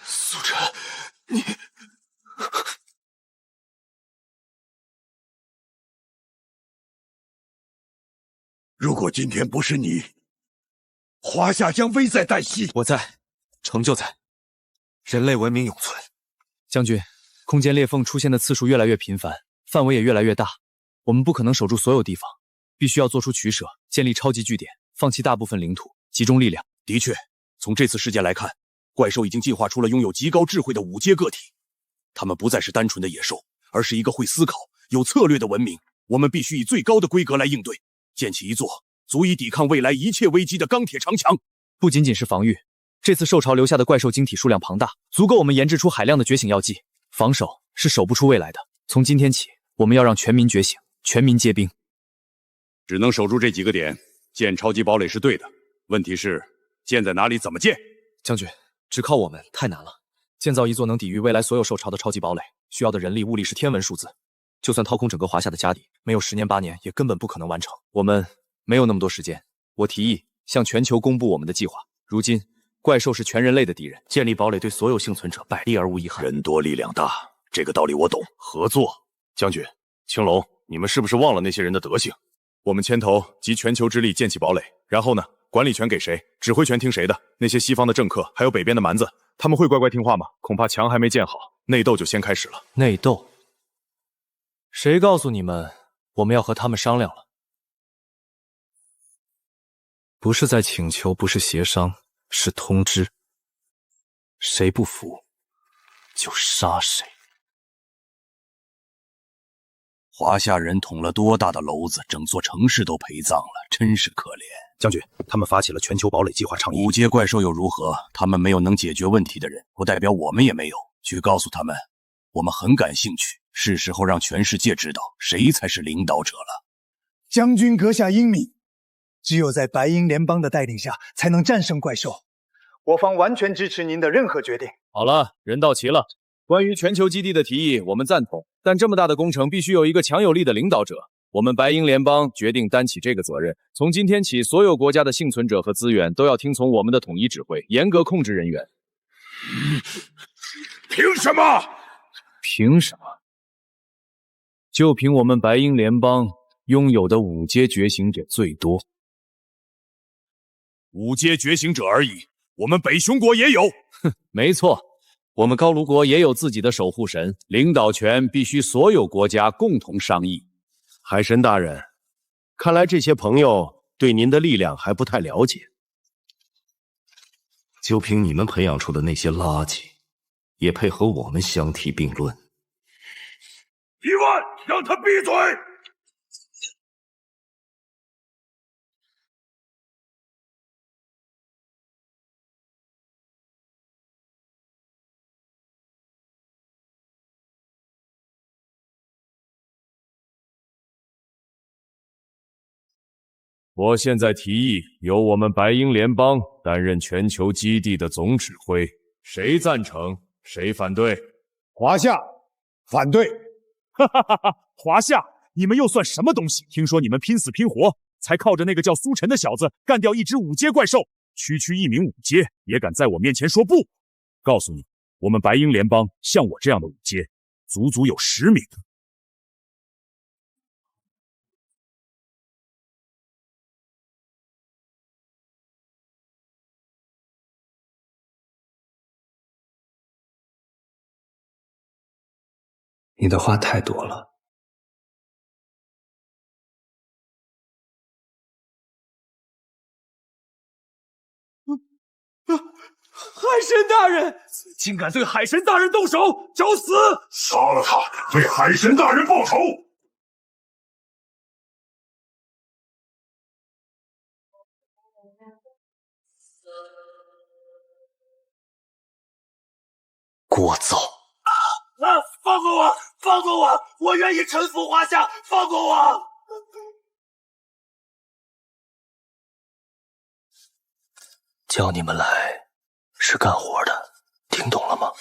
苏晨，你如果今天不是你，华夏将危在旦夕。我在，成就在，人类文明永存。将军，空间裂缝出现的次数越来越频繁，范围也越来越大，我们不可能守住所有地方，必须要做出取舍，建立超级据点，放弃大部分领土，集中力量。的确，从这次事件来看，怪兽已经进化出了拥有极高智慧的5阶个体，它们不再是单纯的野兽，而是一个会思考、有策略的文明。我们必须以最高的规格来应对，建起一座足以抵抗未来一切危机的钢铁长墙。不仅仅是防御，这次兽潮留下的怪兽晶体数量庞大，足够我们研制出海量的觉醒药剂。防守是守不出未来的。从今天起，我们要让全民觉醒，全民皆兵。只能守住这几个点，建超级堡垒是对的。问题是，建在哪里，怎么建？将军，只靠我们太难了。建造一座能抵御未来所有兽潮的超级堡垒，需要的人力物力是天文数字。就算掏空整个华夏的家底，没有10年8年，也根本不可能完成。我们没有那么多时间。我提议向全球公布我们的计划。如今，怪兽是全人类的敌人，建立堡垒对所有幸存者百利而无一害。人多力量大，这个道理我懂。合作，将军，青龙，你们是不是忘了那些人的德行？我们牵头集全球之力建起堡垒，然后呢？管理权给谁，指挥权听谁的？那些西方的政客，还有北边的蛮子，他们会乖乖听话吗？恐怕墙还没建好，内斗就先开始了。内斗？谁告诉你们我们要和他们商量了？不是在请求，不是协商，是通知。谁不服，就杀谁。华夏人捅了多大的篓子，整座城市都陪葬了，真是可怜。将军，他们发起了全球堡垒计划倡议。5阶怪兽又如何？他们没有能解决问题的人，不代表我们也没有。去告诉他们，我们很感兴趣，是时候让全世界知道谁才是领导者了。将军阁下英明，只有在白鹰联邦的带领下，才能战胜怪兽。我方完全支持您的任何决定。好了，人到齐了。关于全球基地的提议，我们赞同，但这么大的工程必须有一个强有力的领导者。我们白鹰联邦决定担起这个责任。从今天起，所有国家的幸存者和资源都要听从我们的统一指挥，严格控制人员。凭什么？凭什么？就凭我们白鹰联邦拥有的5阶觉醒者最多。5阶觉醒者而已，我们北熊国也有。哼，没错。我们高卢国也有自己的守护神，领导权必须所有国家共同商议。海神大人，看来这些朋友对您的力量还不太了解。就凭你们培养出的那些垃圾，也配和我们相提并论。伊万，让他闭嘴！我现在提议由我们白鹰联邦担任全球基地的总指挥，谁赞成？谁反对？华夏反对。哈哈哈哈！华夏，你们又算什么东西？听说你们拼死拼活，才靠着那个叫苏晨的小子干掉一只5阶怪兽，区区一名5阶也敢在我面前说不？告诉你，我们白鹰联邦像我这样的5阶，足足有10名。你的话太多了。海神大人，竟敢对海神大人动手，找死！杀了他，为海神大人报仇！聒噪！放过我！放过我！我愿意臣服华夏！放过我！叫你们来是干活的，听懂了吗？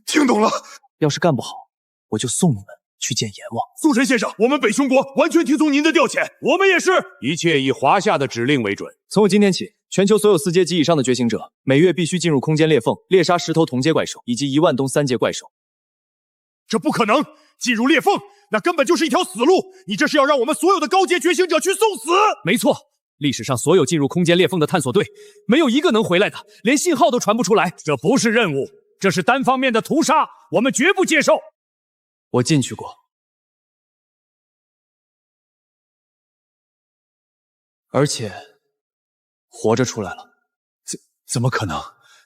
听懂了。要是干不好，我就送你们去见阎王。苏晨先生，我们北雄国完全听从您的调遣，我们也是，一切以华夏的指令为准。从今天起，全球所有4阶及以上的觉醒者，每月必须进入空间裂缝，猎杀10头同阶怪兽以及1万东3阶怪兽。这不可能！进入裂缝，那根本就是一条死路！你这是要让我们所有的高阶觉醒者去送死？没错，历史上所有进入空间裂缝的探索队，没有一个能回来的，连信号都传不出来。这不是任务，这是单方面的屠杀，我们绝不接受。我进去过，而且活着出来了。怎么可能？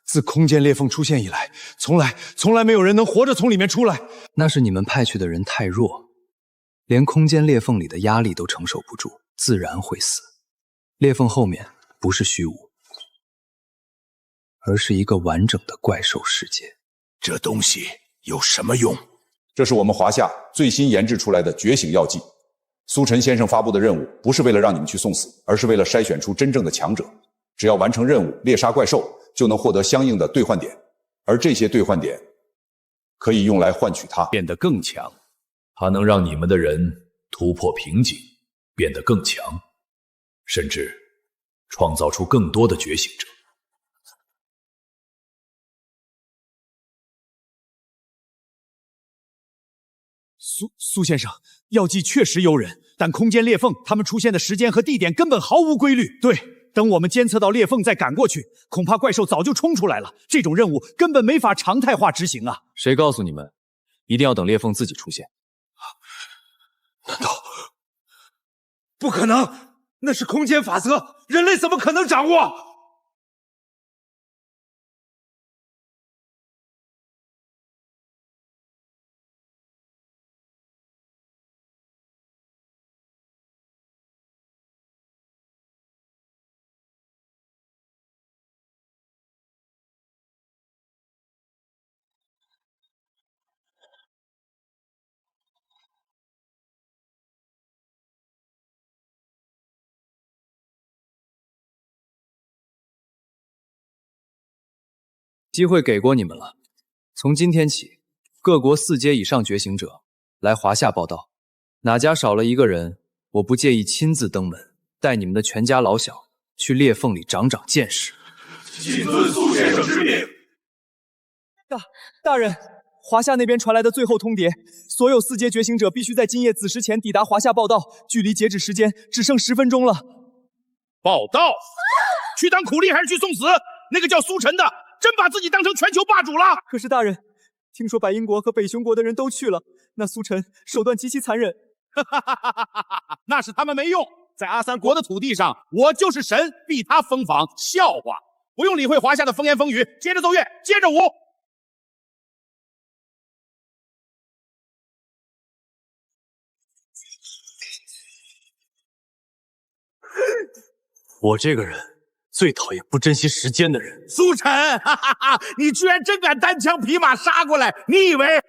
自空间裂缝出现以来，从来没有人能活着从里面出来。那是你们派去的人太弱，连空间裂缝里的压力都承受不住，自然会死。裂缝后面不是虚无，而是一个完整的怪兽世界。这东西有什么用？这是我们华夏最新研制出来的觉醒药剂。苏晨先生发布的任务不是为了让你们去送死，而是为了筛选出真正的强者。只要完成任务，猎杀怪兽，就能获得相应的兑换点，而这些兑换点可以用来换取它变得更强。它能让你们的人突破瓶颈，变得更强，甚至创造出更多的觉醒者。苏先生，药剂确实诱人，但空间裂缝它们出现的时间和地点根本毫无规律。对。等我们监测到裂缝再赶过去，恐怕怪兽早就冲出来了。这种任务根本没法常态化执行啊！谁告诉你们，一定要等裂缝自己出现？难道不可能？那是空间法则，人类怎么可能掌握？机会给过你们了，从今天起，各国4阶以上觉醒者来华夏报道，哪家少了一个人，我不介意亲自登门，带你们的全家老小去裂缝里长长见识。谨遵苏先生之命。大人，华夏那边传来的最后通牒，所有4阶觉醒者必须在今夜子时前抵达华夏报道，距离截止时间只剩10分钟了。报道？去当苦力还是去送死？那个叫苏晨的，真把自己当成全球霸主了。可是大人，听说白鹰国和北雄国的人都去了，那苏晨手段极其残忍。那是他们没用，在阿三国的土地上，我就是神，逼他封访，笑话。不用理会华夏的风言风语，接着奏乐，接着舞。我这个人最讨厌不珍惜时间的人。苏晨，哈哈哈！你居然真敢单枪匹马杀过来！你以为？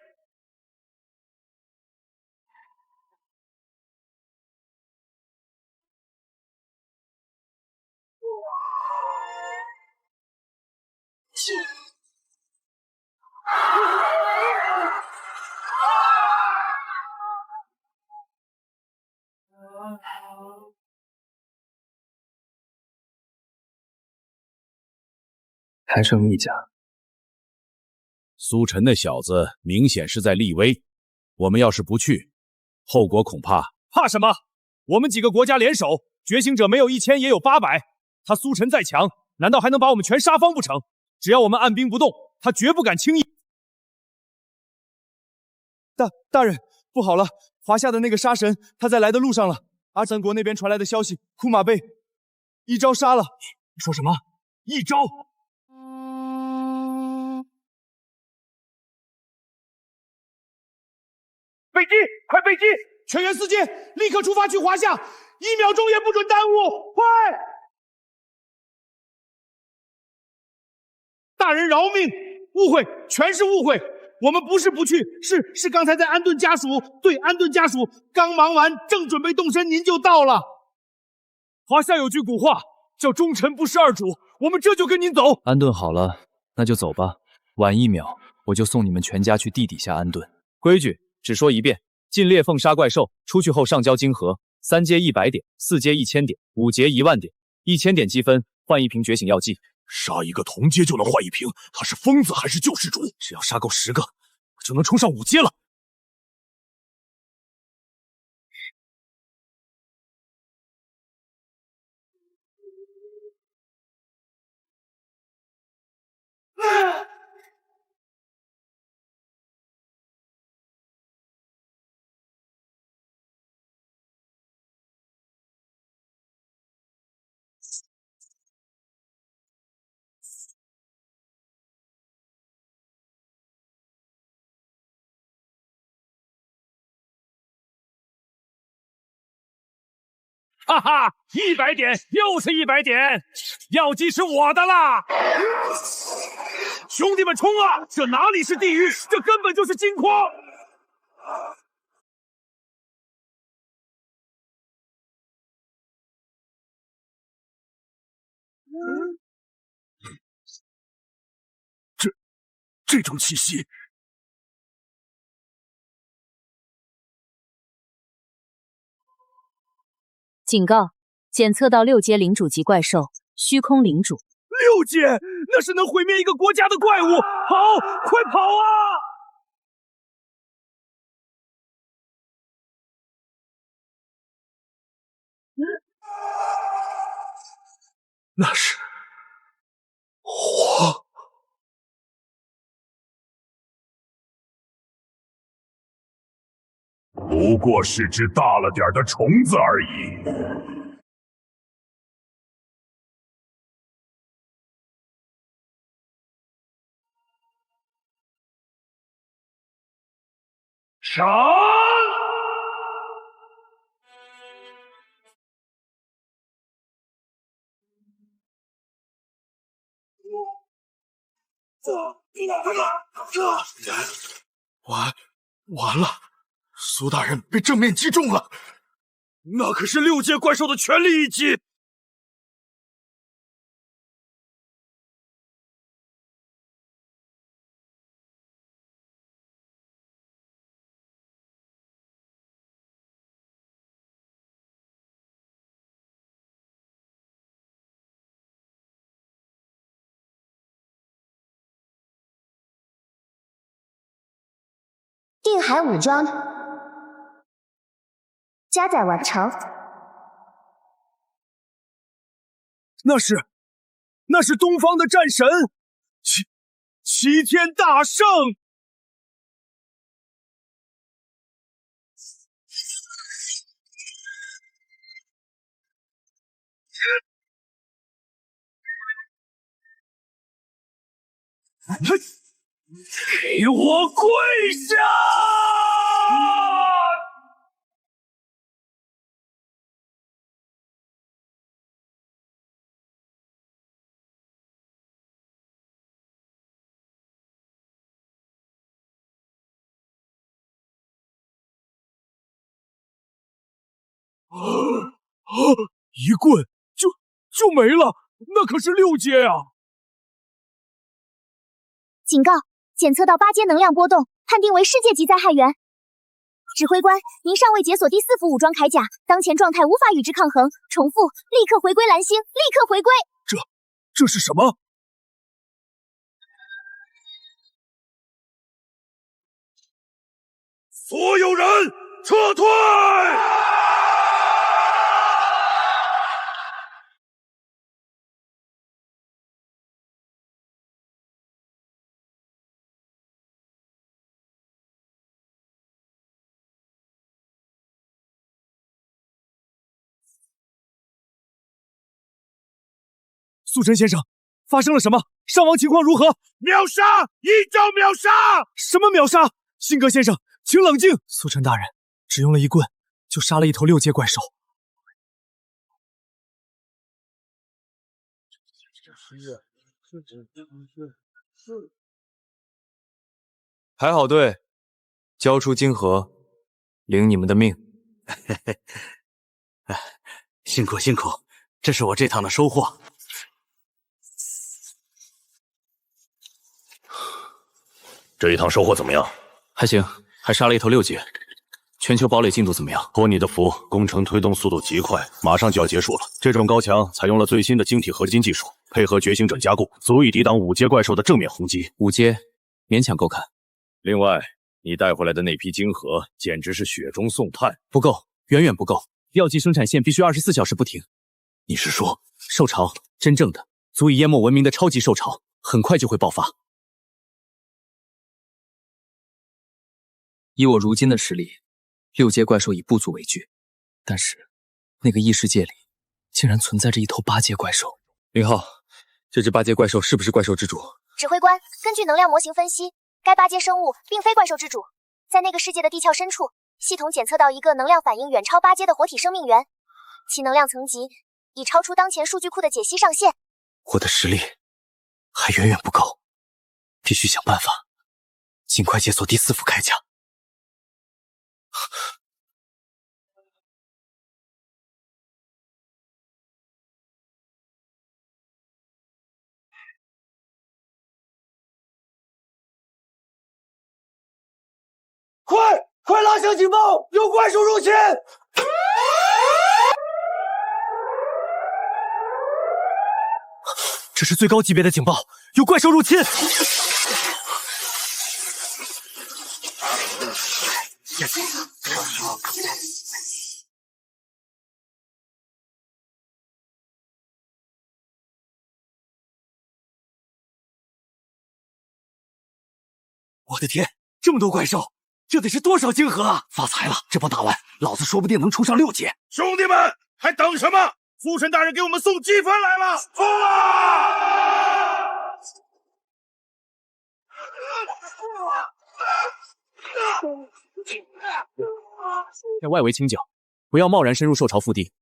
还剩一家。苏晨那小子明显是在立威，我们要是不去，后果恐怕……怕什么？我们几个国家联手，觉醒者没有1000也有800，他苏晨再强，难道还能把我们全杀方不成？只要我们按兵不动，他绝不敢轻易。大人，不好了！华夏的那个杀神，他在来的路上了。阿三国那边传来的消息，库马被一招杀了。你说什么？一招？飞机，快飞机！全员4阶，立刻出发去华夏，1秒钟也不准耽误！快！大人饶命！误会，全是误会。我们不是不去，是刚才在安顿家属，对，安顿家属，刚忙完，正准备动身，您就到了。华夏有句古话，叫忠臣不事二主，我们这就跟您走。安顿好了，那就走吧。晚1秒，我就送你们全家去地底下安顿。规矩只说一遍：进裂缝杀怪兽，出去后上交金盒，3阶100点，4阶1000点，5阶10000点，1000点积分换1瓶觉醒药剂。杀一个同阶就能换1瓶，他是疯子还是救世主？只要杀够10个，我就能冲上5阶了。哈哈，100点，又是100点，药剂是我的啦！兄弟们冲啊！这哪里是地狱，这根本就是金矿！这种气息。警告：检测到6阶领主级怪兽虚空领主。6阶，那是能毁灭一个国家的怪物！跑，快跑啊！那是火。不过是只大了点的虫子而已。杀！完了！苏大人被正面击中了，那可是6阶怪兽的全力一击。定海武装加载完成。那是东方的战神，齐天大圣！给我跪下！一棍就没了，那可是6阶啊！警告，检测到8阶能量波动，判定为世界级灾害源。指挥官，您尚未解锁第4副武装铠甲，当前状态无法与之抗衡。重复，立刻回归蓝星，立刻回归！这是什么？所有人撤退！苏晨先生，发生了什么？伤亡情况如何？秒杀！一招秒杀！什么秒杀？辛格先生，请冷静。苏晨大人，只用了一棍，就杀了一头6阶怪兽。排好队，交出金盒，领你们的命。辛苦，这是我这趟的收获。这一趟收获怎么样？还行，还杀了一头6阶。全球堡垒进度怎么样？托你的福，工程推动速度极快，马上就要结束了。这种高墙采用了最新的晶体合金技术，配合觉醒者加固，足以抵挡5阶怪兽的正面轰击。5阶勉强够看。另外，你带回来的那批晶核简直是雪中送炭，不够，远远不够。药剂生产线必须24小时不停。你是说，兽潮真正的足以淹没文明的超级兽潮，很快就会爆发？以我如今的实力，6阶怪兽已不足为惧，但是那个异世界里竟然存在着一头8阶怪兽。林浩，这只8阶怪兽是不是怪兽之主？指挥官，根据能量模型分析，该8阶生物并非怪兽之主，在那个世界的地壳深处，系统检测到一个能量反应远超8阶的活体生命源，其能量层级已超出当前数据库的解析上限。我的实力还远远不够，必须想办法尽快解锁第4副铠甲。快拉响警报！有怪兽入侵！这是最高级别的警报，有怪兽入侵！我的天，这么多怪兽，这得是多少晶核啊！发财了，这波打完，老子说不定能冲上6阶。兄弟们，还等什么？苏神大人给我们送积分来了！冲啊！在外围清剿，不要贸然深入兽巢腹地。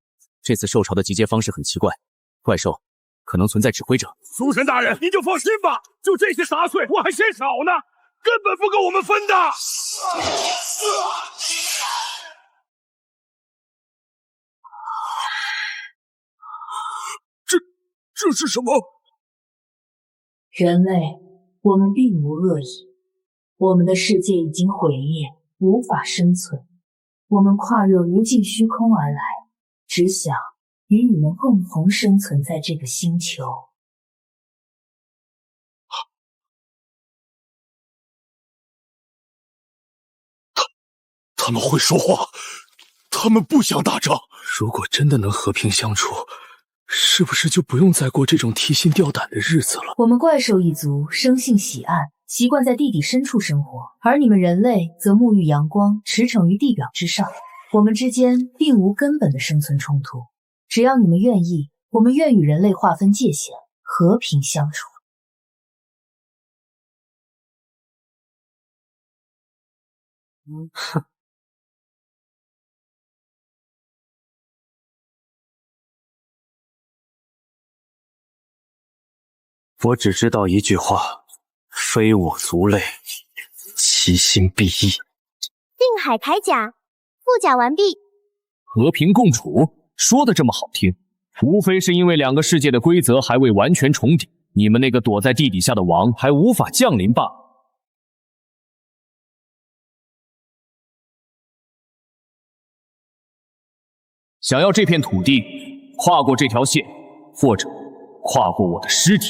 这次兽巢的集结方式很奇怪，怪兽可能存在指挥者。苏神大人，您就放心吧，就这些杂碎，我还嫌少呢，根本不够我们分的。这是什么？人类，我们并无恶意，我们的世界已经毁灭，无法生存。我们跨越无尽虚空而来，只想与你们共同生存在这个星球。他们会说话，他们不想打仗。如果真的能和平相处，是不是就不用再过这种提心吊胆的日子了？我们怪兽一族生性喜暗，习惯在地底深处生活，而你们人类则沐浴阳光，驰骋于地表之上。我们之间并无根本的生存冲突，只要你们愿意，我们愿与人类划分界限，和平相处。哼。我只知道一句话：非我族类，其心必异。定海铠甲，附甲完毕。和平共处，说的这么好听，无非是因为两个世界的规则还未完全重叠，你们那个躲在地底下的王还无法降临罢了。想要这片土地，跨过这条线，或者跨过我的尸体。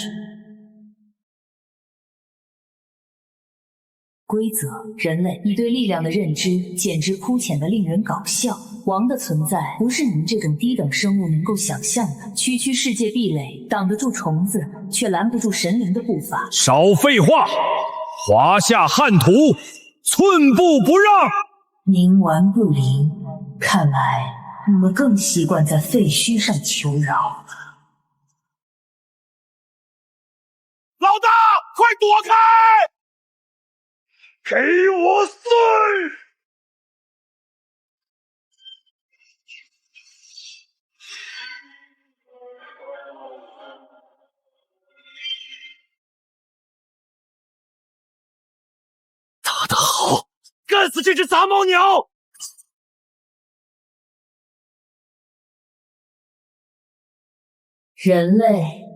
规则，人类，你对力量的认知简直肤浅的令人搞笑。王的存在不是你们这种低等生物能够想象的。区区世界壁垒挡得住虫子，却拦不住神灵的步伐。少废话，华夏汉土，寸步不让。冥顽不灵，看来你们更习惯在废墟上求饶。老大，快躲开！给我碎！打得好！干死这只杂毛鸟！人类，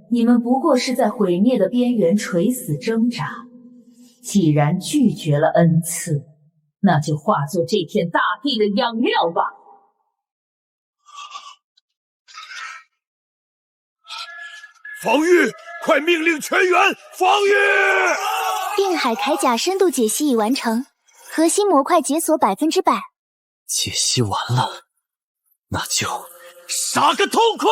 你们不过是在毁灭的边缘垂死挣扎。既然拒绝了恩赐，那就化作这片大地的养料吧。防御！快命令全员防御！定海铠甲深度解析已完成，核心模块解锁100%。解析完了，那就杀个痛快！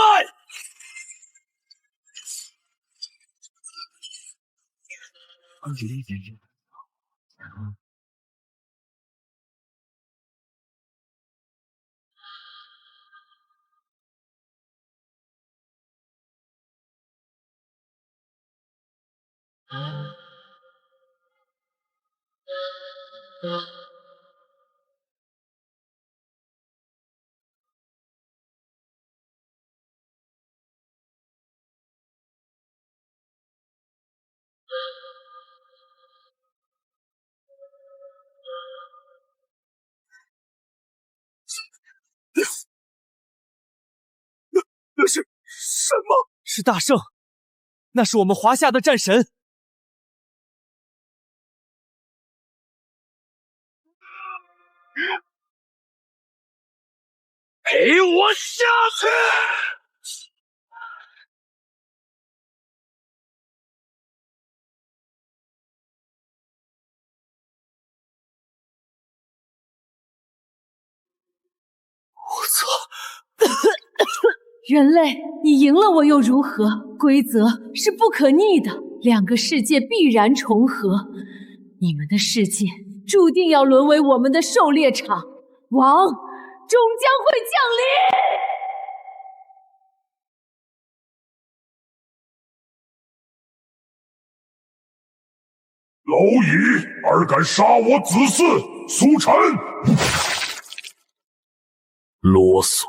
那是什么？是大圣，那是我们华夏的战神。给我下去！我操！人类，你赢了我又如何？规则是不可逆的，两个世界必然重合。你们的世界注定要沦为我们的狩猎场，王终将会降临。蝼蚁，尔敢杀我子嗣苏晨！啰嗦！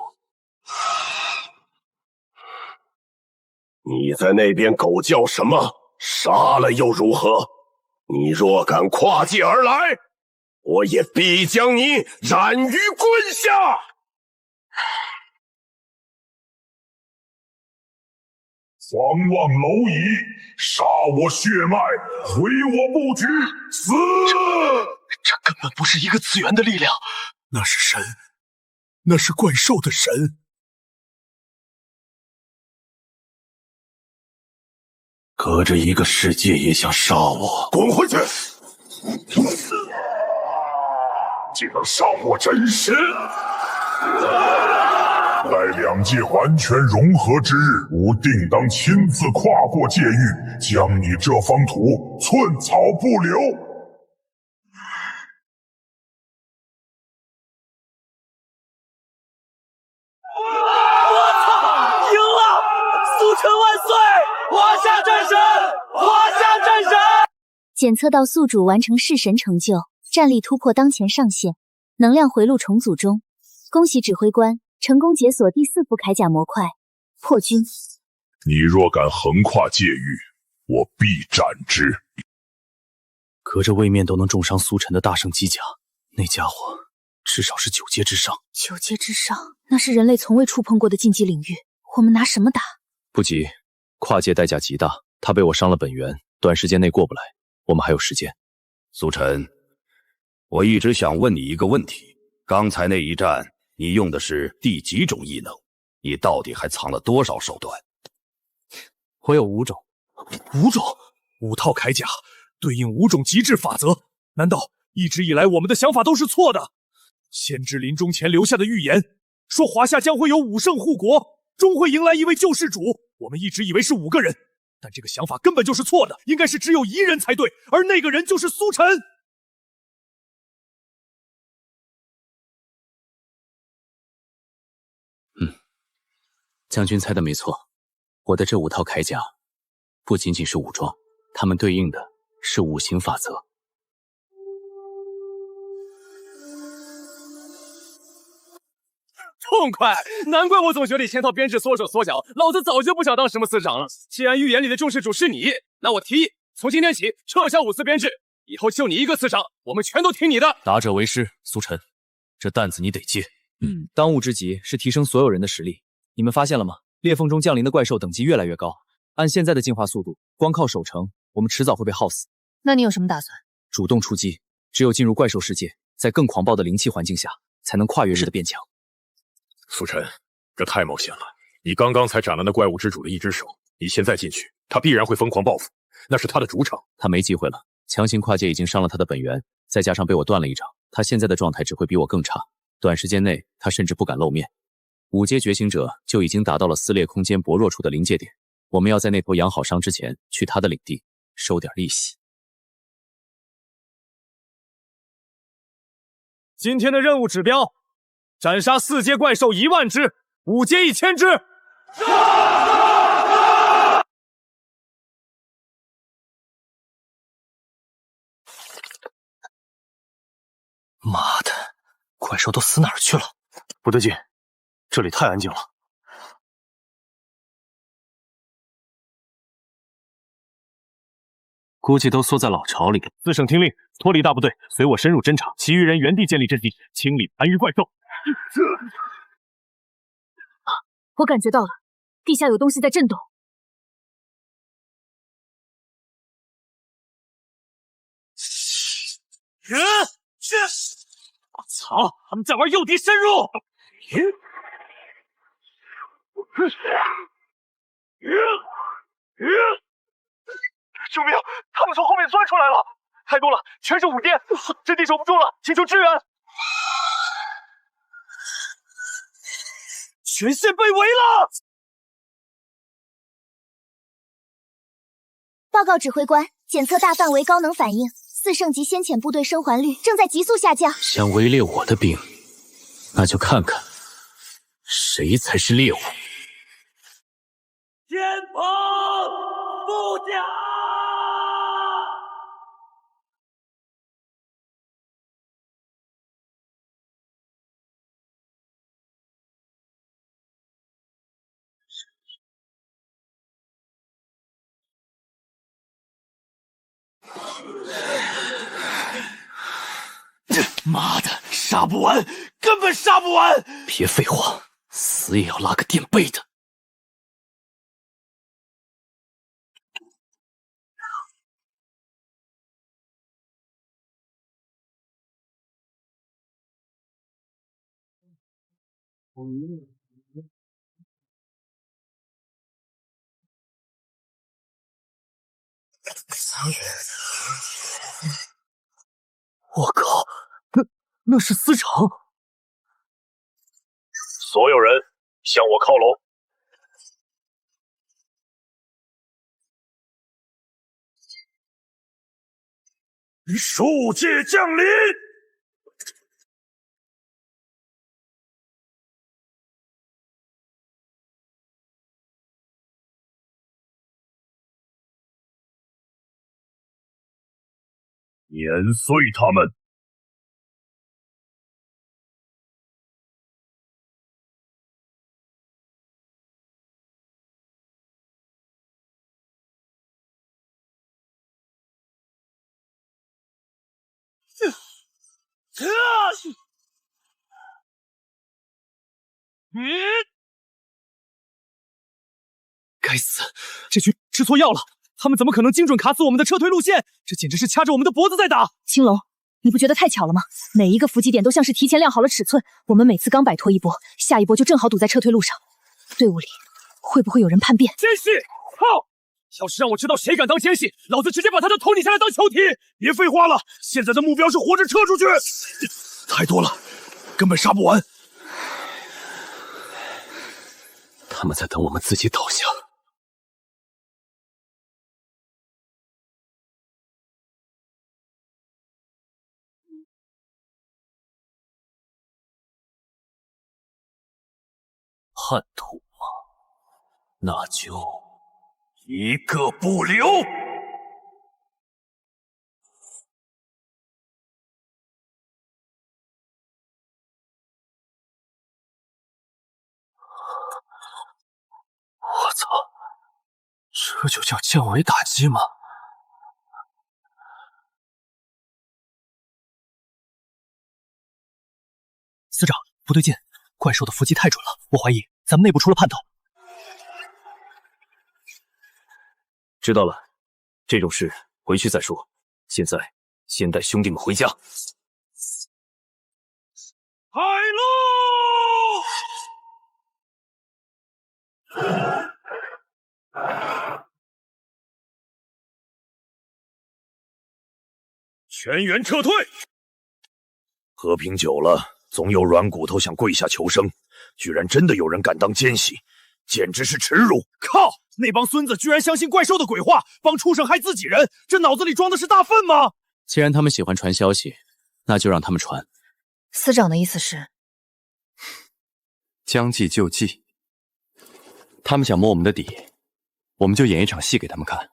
你在那边狗叫什么？杀了又如何？你若敢跨界而来，我也必将你斩于棍下！狂妄蝼蚁，杀我血脉，毁我布局，死！这根本不是一个次元的力量，那是神，那是怪兽的神。隔着一个世界也想杀我，滚回去！竟能杀我真神！待两界完全融合之日，吾定当亲自跨过界域，将你这方土寸草不留。我操！赢了！苏晨万岁！华夏战神！华夏战神！检测到宿主完成弑神成就，战力突破当前上限，能量回路重组中。恭喜指挥官！成功解锁第4副铠甲模块，破军。你若敢横跨界域，我必斩之。隔着位面都能重伤苏晨的大圣机甲，那家伙至少是9阶之上。9阶之上，那是人类从未触碰过的禁忌领域，我们拿什么打？不急，跨界代价极大，他被我伤了本源，短时间内过不来，我们还有时间。苏晨，我一直想问你一个问题：刚才那一战，你用的是第几种异能？你到底还藏了多少手段？我有5种。5种？5套铠甲，对应5种极致法则。难道一直以来我们的想法都是错的？先知临终前留下的预言，说华夏将会有5圣护国，终会迎来一位救世主。我们一直以为是5个人，但这个想法根本就是错的，应该是只有1人才对，而那个人就是苏晨。将军猜的没错，我的这5套铠甲不仅仅是武装，它们对应的是5行法则。痛快！难怪我总觉得签套编制缩手缩脚，老子早就不想当什么司长了。既然预言里的救世主是你，那我提议从今天起撤销5司编制，以后就你一个司长，我们全都听你的。达者为师，苏晨，这担子你得接。当务之急是提升所有人的实力。你们发现了吗？裂缝中降临的怪兽等级越来越高，按现在的进化速度，光靠守城，我们迟早会被耗死。那你有什么打算？主动出击，只有进入怪兽世界，在更狂暴的灵气环境下，才能跨越式的变强。苏晨，这太冒险了！你刚刚才斩了那怪物之主的一只手，你现在进去，他必然会疯狂报复，那是他的主场，他没机会了。强行跨界已经伤了他的本源，再加上被我断了一掌，他现在的状态只会比我更差。短时间内，他甚至不敢露面。5阶觉醒者就已经达到了撕裂空间薄弱处的临界点，我们要在那头养好伤之前，去他的领地收点利息。今天的任务指标：斩杀4阶怪兽1万只，5阶1000只。妈的，怪兽都死哪儿去了？不对劲，这里太安静了。估计都缩在老巢里。4圣听令，脱离大部队，随我深入侦查，其余人原地建立阵地，清理残余怪兽。我感觉到了，地下有东西在震动。操！他们在玩诱敌深入！救命！他们从后面钻出来了，太多了，全是5阶，阵地守不住了，请求支援！全线被围了！报告指挥官，检测大范围高能反应，4圣级先遣部队生还率正在急速下降。想围猎我的兵，那就看看谁才是猎物。天蓬不假！妈的，杀不完，根本杀不完！别废话，死也要拉个垫背的。我靠，那是司长！所有人向我靠拢！术界降临！碾碎他们！该死，这群吃错药了！他们怎么可能精准卡死我们的撤退路线？这简直是掐着我们的脖子在打！青龙，你不觉得太巧了吗？每一个伏击点都像是提前量好了尺寸，我们每次刚摆脱一波，下一波就正好堵在撤退路上。队伍里会不会有人叛变？奸细！靠！要是让我知道谁敢当奸细，老子直接把他的头拧下来当球体！别废话了，现在的目标是活着撤出去。太多了，根本杀不完。他们在等我们自己倒下。叛徒吗？那就一个不留！我操，这就叫降维打击吗？司长，不对劲，怪兽的伏击太准了，我怀疑咱们内部出了叛徒。知道了，这种事回去再说。现在先带兄弟们回家。海陆！全员撤退！和平久了，总有软骨头想跪下求生，居然真的有人敢当奸细，简直是耻辱！靠！那帮孙子居然相信怪兽的鬼话，帮畜生害自己人，这脑子里装的是大粪吗？既然他们喜欢传消息，那就让他们传。司长的意思是，将计就计。他们想摸我们的底，我们就演一场戏给他们看，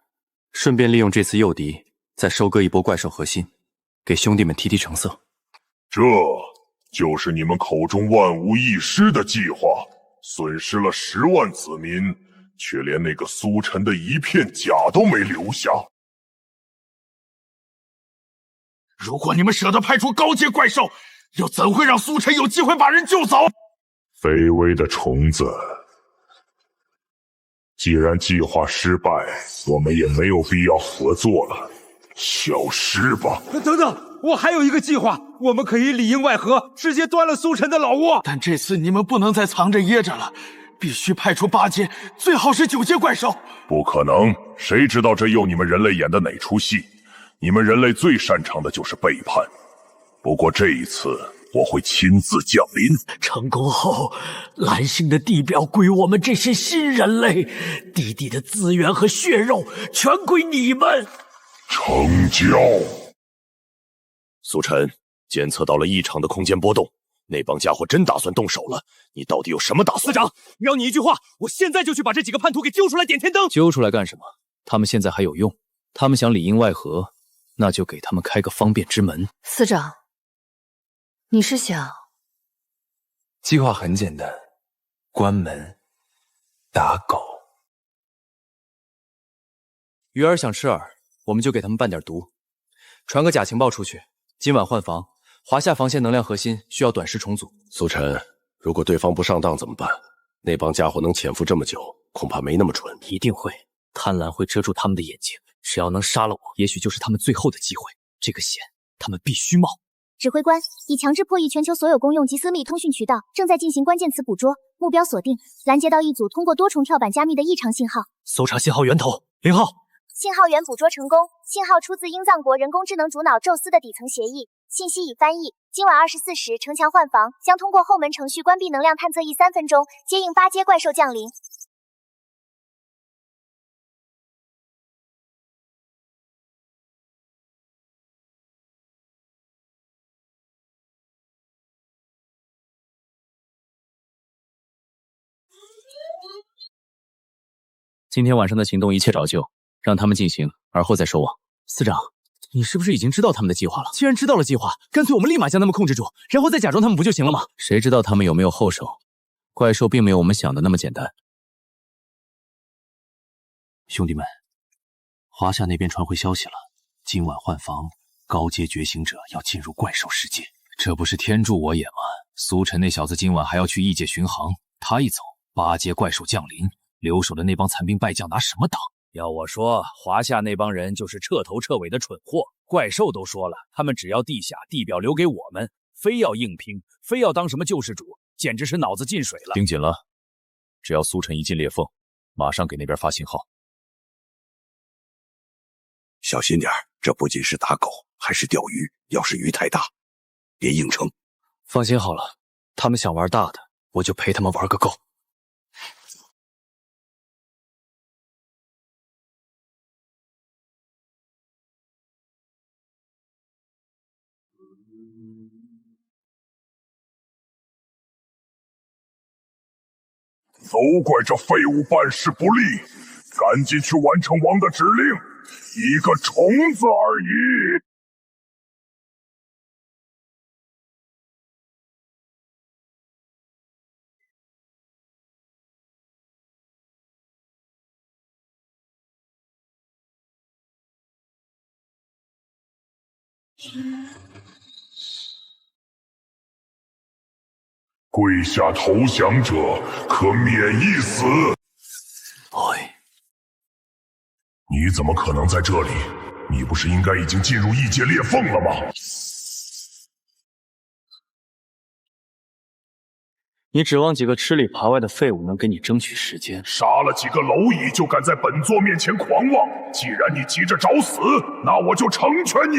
顺便利用这次诱敌，再收割一波怪兽核心，给兄弟们提提成色。这就是你们口中万无一失的计划，损失了10万子民，却连那个苏晨的一片甲都没留下。如果你们舍得派出高阶怪兽，又怎会让苏晨有机会把人救走？卑微的虫子，既然计划失败，我们也没有必要合作了，消失吧。等等，我还有一个计划，我们可以里应外合，直接端了苏晨的老窝。但这次你们不能再藏着掖着了，必须派出8阶，最好是9阶怪兽。不可能，谁知道这又你们人类演的哪出戏？你们人类最擅长的就是背叛。不过这一次我会亲自降临。成功后，蓝星的地表归我们这些新人类，地底的资源和血肉全归你们。成交。苏晨，监测到了异常的空间波动，那帮家伙真打算动手了。你到底有什么打算？司长，瞄你一句话，我现在就去把这几个叛徒给揪出来点天灯。揪出来干什么？他们现在还有用。他们想里应外合，那就给他们开个方便之门。司长，你是想？计划很简单，关门打狗。鱼儿想吃饵，我们就给他们拌点毒，传个假情报出去。今晚换防，华夏防线能量核心需要短时重组。苏晨，如果对方不上当怎么办？那帮家伙能潜伏这么久，恐怕没那么蠢。一定会，贪婪会遮住他们的眼睛。只要能杀了我，也许就是他们最后的机会。这个险，他们必须冒。指挥官已强制破译全球所有公用及私密通讯渠道，正在进行关键词捕捉，目标锁定拦截到一组通过多重跳板加密的异常信号。搜查信号源头，0号。信号源捕捉成功，信号出自英藏国人工智能主脑宙斯的底层协议，信息已翻译。今晚24时城墙换防，将通过后门程序关闭能量探测役3分钟，接应8阶怪兽降临。今天晚上的行动一切照旧，让他们进行，而后再收网。司长，你是不是已经知道他们的计划了？既然知道了计划，干脆我们立马将他们控制住，然后再假装他们不就行了吗？谁知道他们有没有后手？怪兽并没有我们想的那么简单。兄弟们，华夏那边传回消息了，今晚换防，高阶觉醒者要进入怪兽世界。这不是天助我也吗？苏晨那小子今晚还要去异界巡航，他一走，8阶怪兽降临，留守的那帮残兵败将拿什么挡？要我说，华夏那帮人就是彻头彻尾的蠢货。怪兽都说了，他们只要地下地表留给我们，非要硬拼，非要当什么救世主，简直是脑子进水了。盯紧了，只要苏晨一进裂缝，马上给那边发信号。小心点，这不仅是打狗，还是钓鱼。要是鱼太大，别硬撑。放心好了，他们想玩大的，我就陪他们玩个够。都怪这废物办事不力，赶紧去完成王的指令，一个虫子而已。跪下投降者可免一死。你怎么可能在这里？你不是应该已经进入异界裂缝了吗？你指望几个吃里扒外的废物能给你争取时间？杀了几个蝼蚁就敢在本座面前狂妄？既然你急着找死，那我就成全你。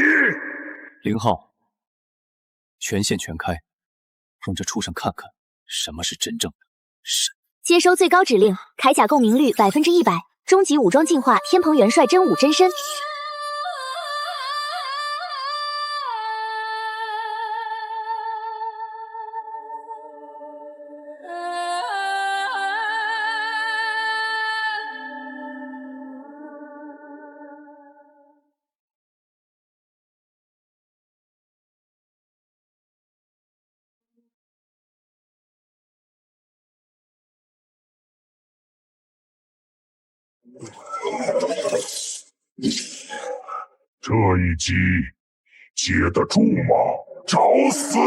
0号，权限全开，让这畜生看看什么是真正的神。接收最高指令，铠甲共鸣率100%，终极武装进化天蓬元帅真武真身。这一击接得住吗？找死！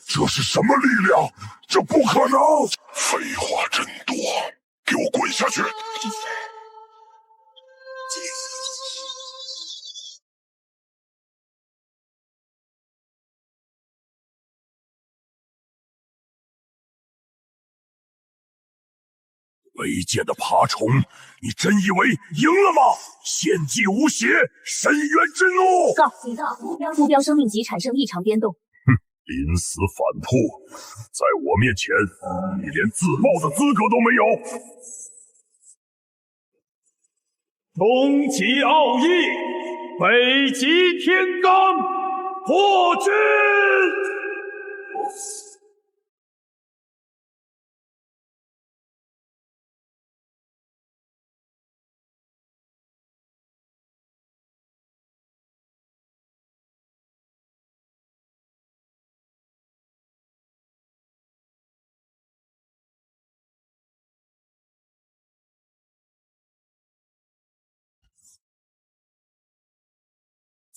这是什么力量？这不可能！废话真多，给我滚下去！卑贱的爬虫，你真以为赢了吗？献祭无邪，深渊之怒！目标生命级产生异常变动。临死反扑，在我面前，你连自爆的资格都没有。终极奥义，北极天罡，破军！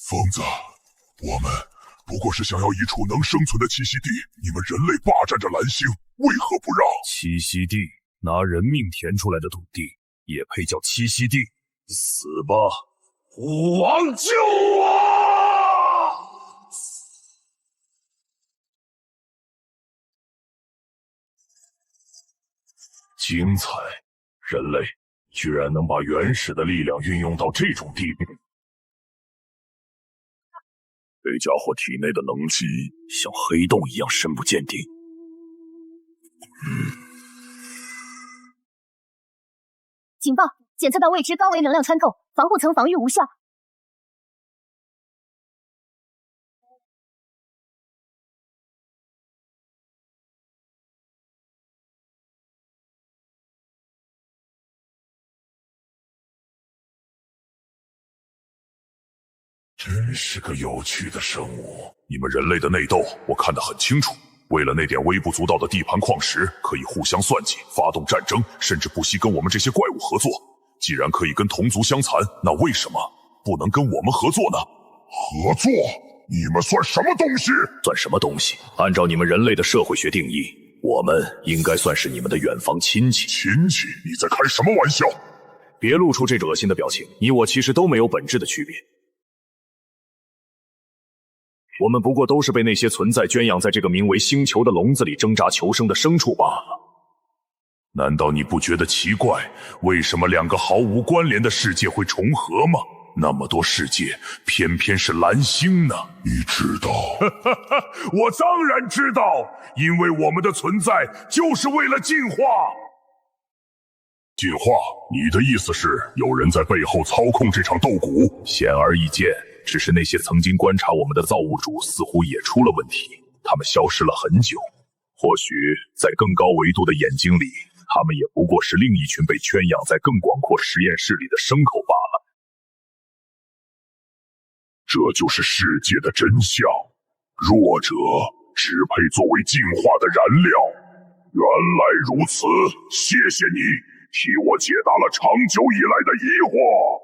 疯子，我们不过是想要一处能生存的栖息地，你们人类霸占着蓝星，为何不让？栖息地，拿人命填出来的土地，也配叫栖息地？死吧，虎王！救我！精彩！人类居然能把原始的力量运用到这种地步。这家伙体内的能级像黑洞一样深不见底。警报！检测到未知高维能量穿透，防护层防御无效。真是个有趣的生物。你们人类的内斗，我看得很清楚。为了那点微不足道的地盘矿石，可以互相算计，发动战争，甚至不惜跟我们这些怪物合作。既然可以跟同族相残，那为什么不能跟我们合作呢？合作？你们算什么东西？算什么东西？按照你们人类的社会学定义，我们应该算是你们的远房亲戚。亲戚？你在开什么玩笑？别露出这种恶心的表情，你我其实都没有本质的区别。我们不过都是被那些存在圈养在这个名为星球的笼子里挣扎求生的牲畜罢了。难道你不觉得奇怪，为什么两个毫无关联的世界会重合吗？那么多世界，偏偏是蓝星呢？你知道？我当然知道，因为我们的存在就是为了进化。进化？你的意思是有人在背后操控这场斗鼓？显而易见，只是那些曾经观察我们的造物主似乎也出了问题，他们消失了很久。或许在更高维度的眼睛里，他们也不过是另一群被圈养在更广阔实验室里的牲口罢了。这就是世界的真相，弱者只配作为进化的燃料。原来如此，谢谢你替我解答了长久以来的疑惑。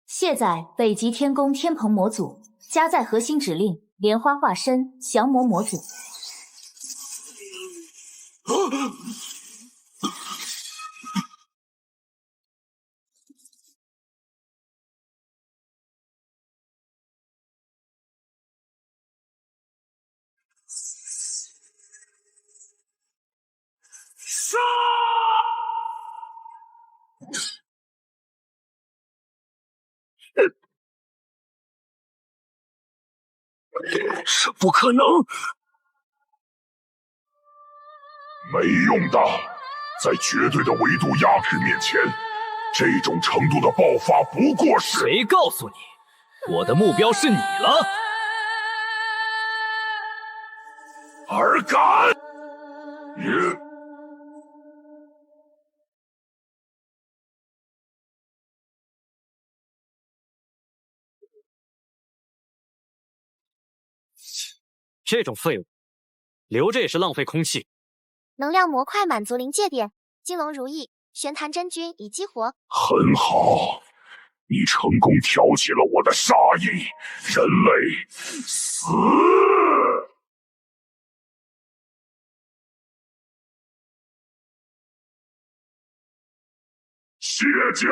卸载北极天宫天蓬模组，加载核心指令莲花化身降魔模组。这不可能！没用的，在绝对的维度压制面前，这种程度的爆发不过是……谁告诉你，我的目标是你了？尔敢！这种废物，留着也是浪费空气。能量模块满足临界点，金龙如意，玄坛真君已激活。很好，你成功挑起了我的杀意，人类死！谢家！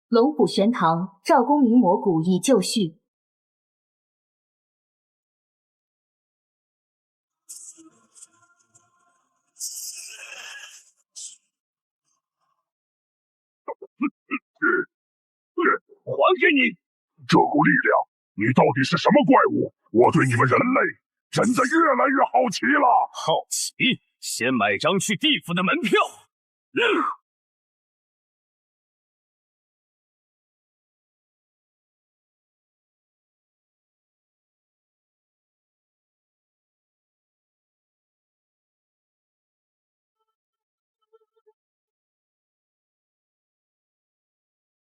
龙虎玄堂赵公明魔骨已就绪。还给你！这股力量，你到底是什么怪物？我对你们人类真的越来越好奇了。好奇？先买张去地府的门票。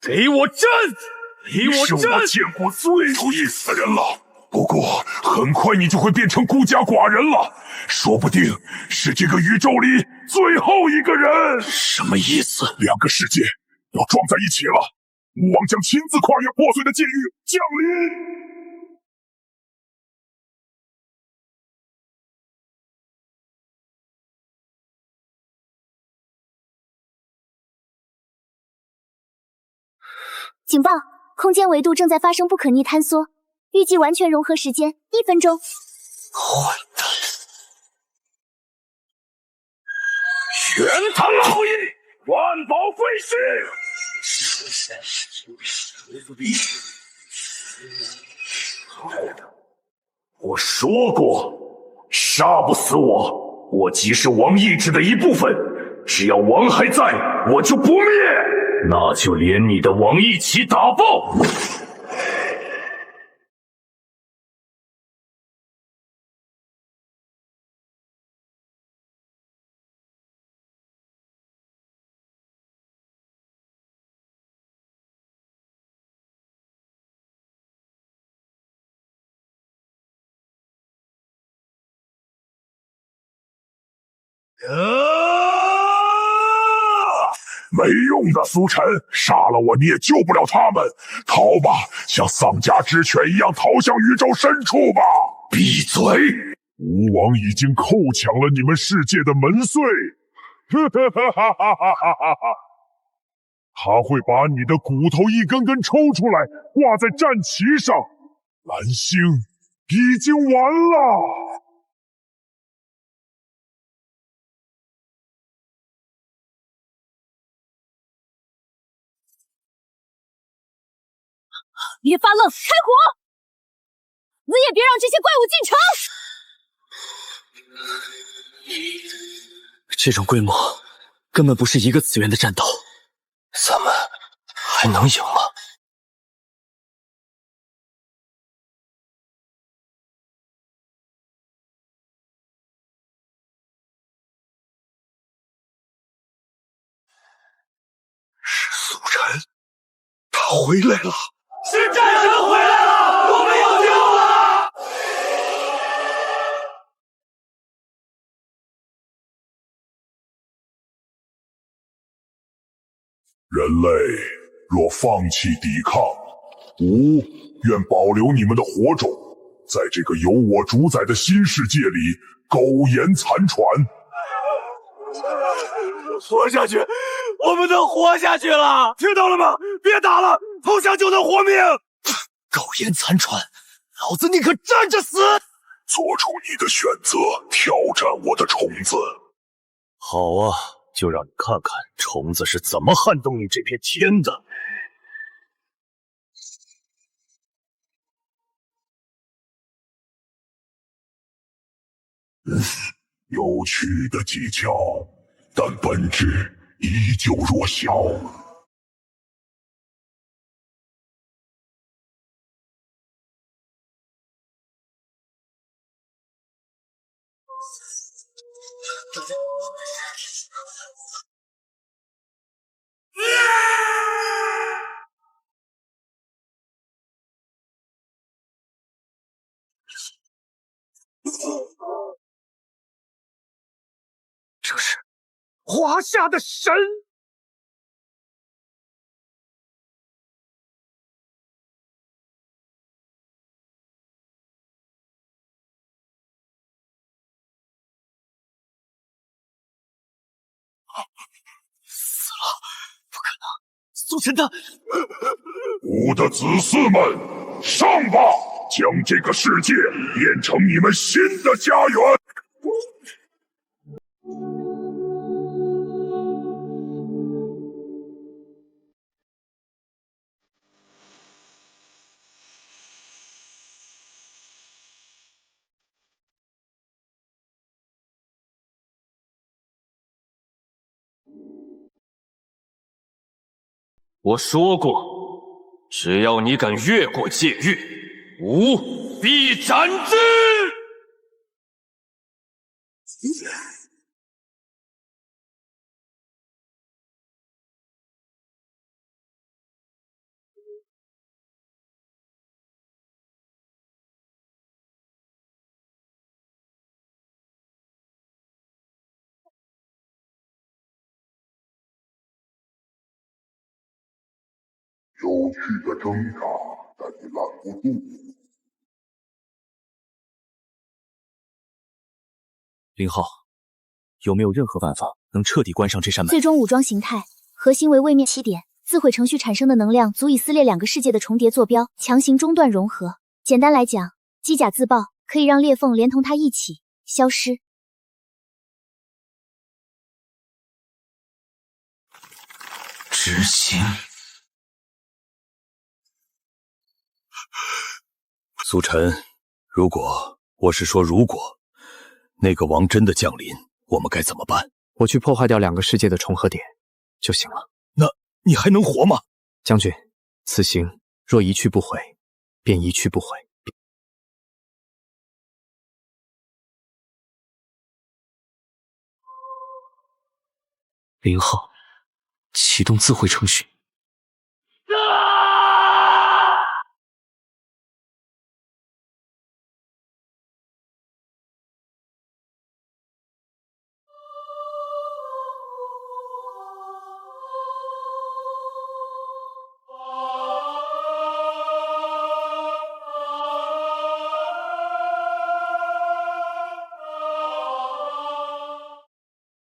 给我站！给我站！你是我见过最有意思的人了。不过，很快你就会变成孤家寡人了，说不定是这个宇宙里最后一个人。什么意思？两个世界要撞在一起了，巫王将亲自跨越破碎的界域降临。警报！空间维度正在发生不可逆坍缩，预计完全融合时间1分钟。混蛋！玄坛老爷，万宝归去！我说过，杀不死我，我即是王意志的一部分。只要王还在，我就不灭。那就连你的王一起打爆！没用的，苏晨，杀了我你也救不了他们。逃吧，像丧家之犬一样逃向宇宙深处吧！闭嘴！吴王已经扣抢了你们世界的门岁，他会把你的骨头一根根抽出来，挂在战旗上。蓝星已经完了。别发愣，开火！死也别让这些怪物进城！这种规模根本不是一个次元的战斗，咱们还能赢吗？是苏晨，他回来了。是战神回来了，我们有救了！人类若放弃抵抗，吾愿保留你们的火种，在这个由我主宰的新世界里苟延残喘。活下去，我们能活下去了！听到了吗？别打了，投降就能活命！苟延残喘，老子宁可站着死！做出你的选择，挑战我的虫子。好啊，就让你看看虫子是怎么撼动你这片天的。有趣的技巧，但本质依旧弱小。这是华夏的神！死了！不可能！苏晨他……吾的子嗣们，上吧！将这个世界变成你们新的家园！我说过，只要你敢越过界域，吾必斩之！有趣的挣扎，但你拦不住。林浩，有没有任何办法能彻底关上这扇门？最终武装形态，核心为位面起点，自毁程序产生的能量足以撕裂两个世界的重叠坐标，强行中断融合。简单来讲，机甲自爆可以让裂缝连同它一起消失。执行。苏晨，如果那个王真的降临，我们该怎么办？我去破坏掉两个世界的重合点就行了。那你还能活吗？将军，此行若一去不回，便一去不回。林浩，启动自毁程序。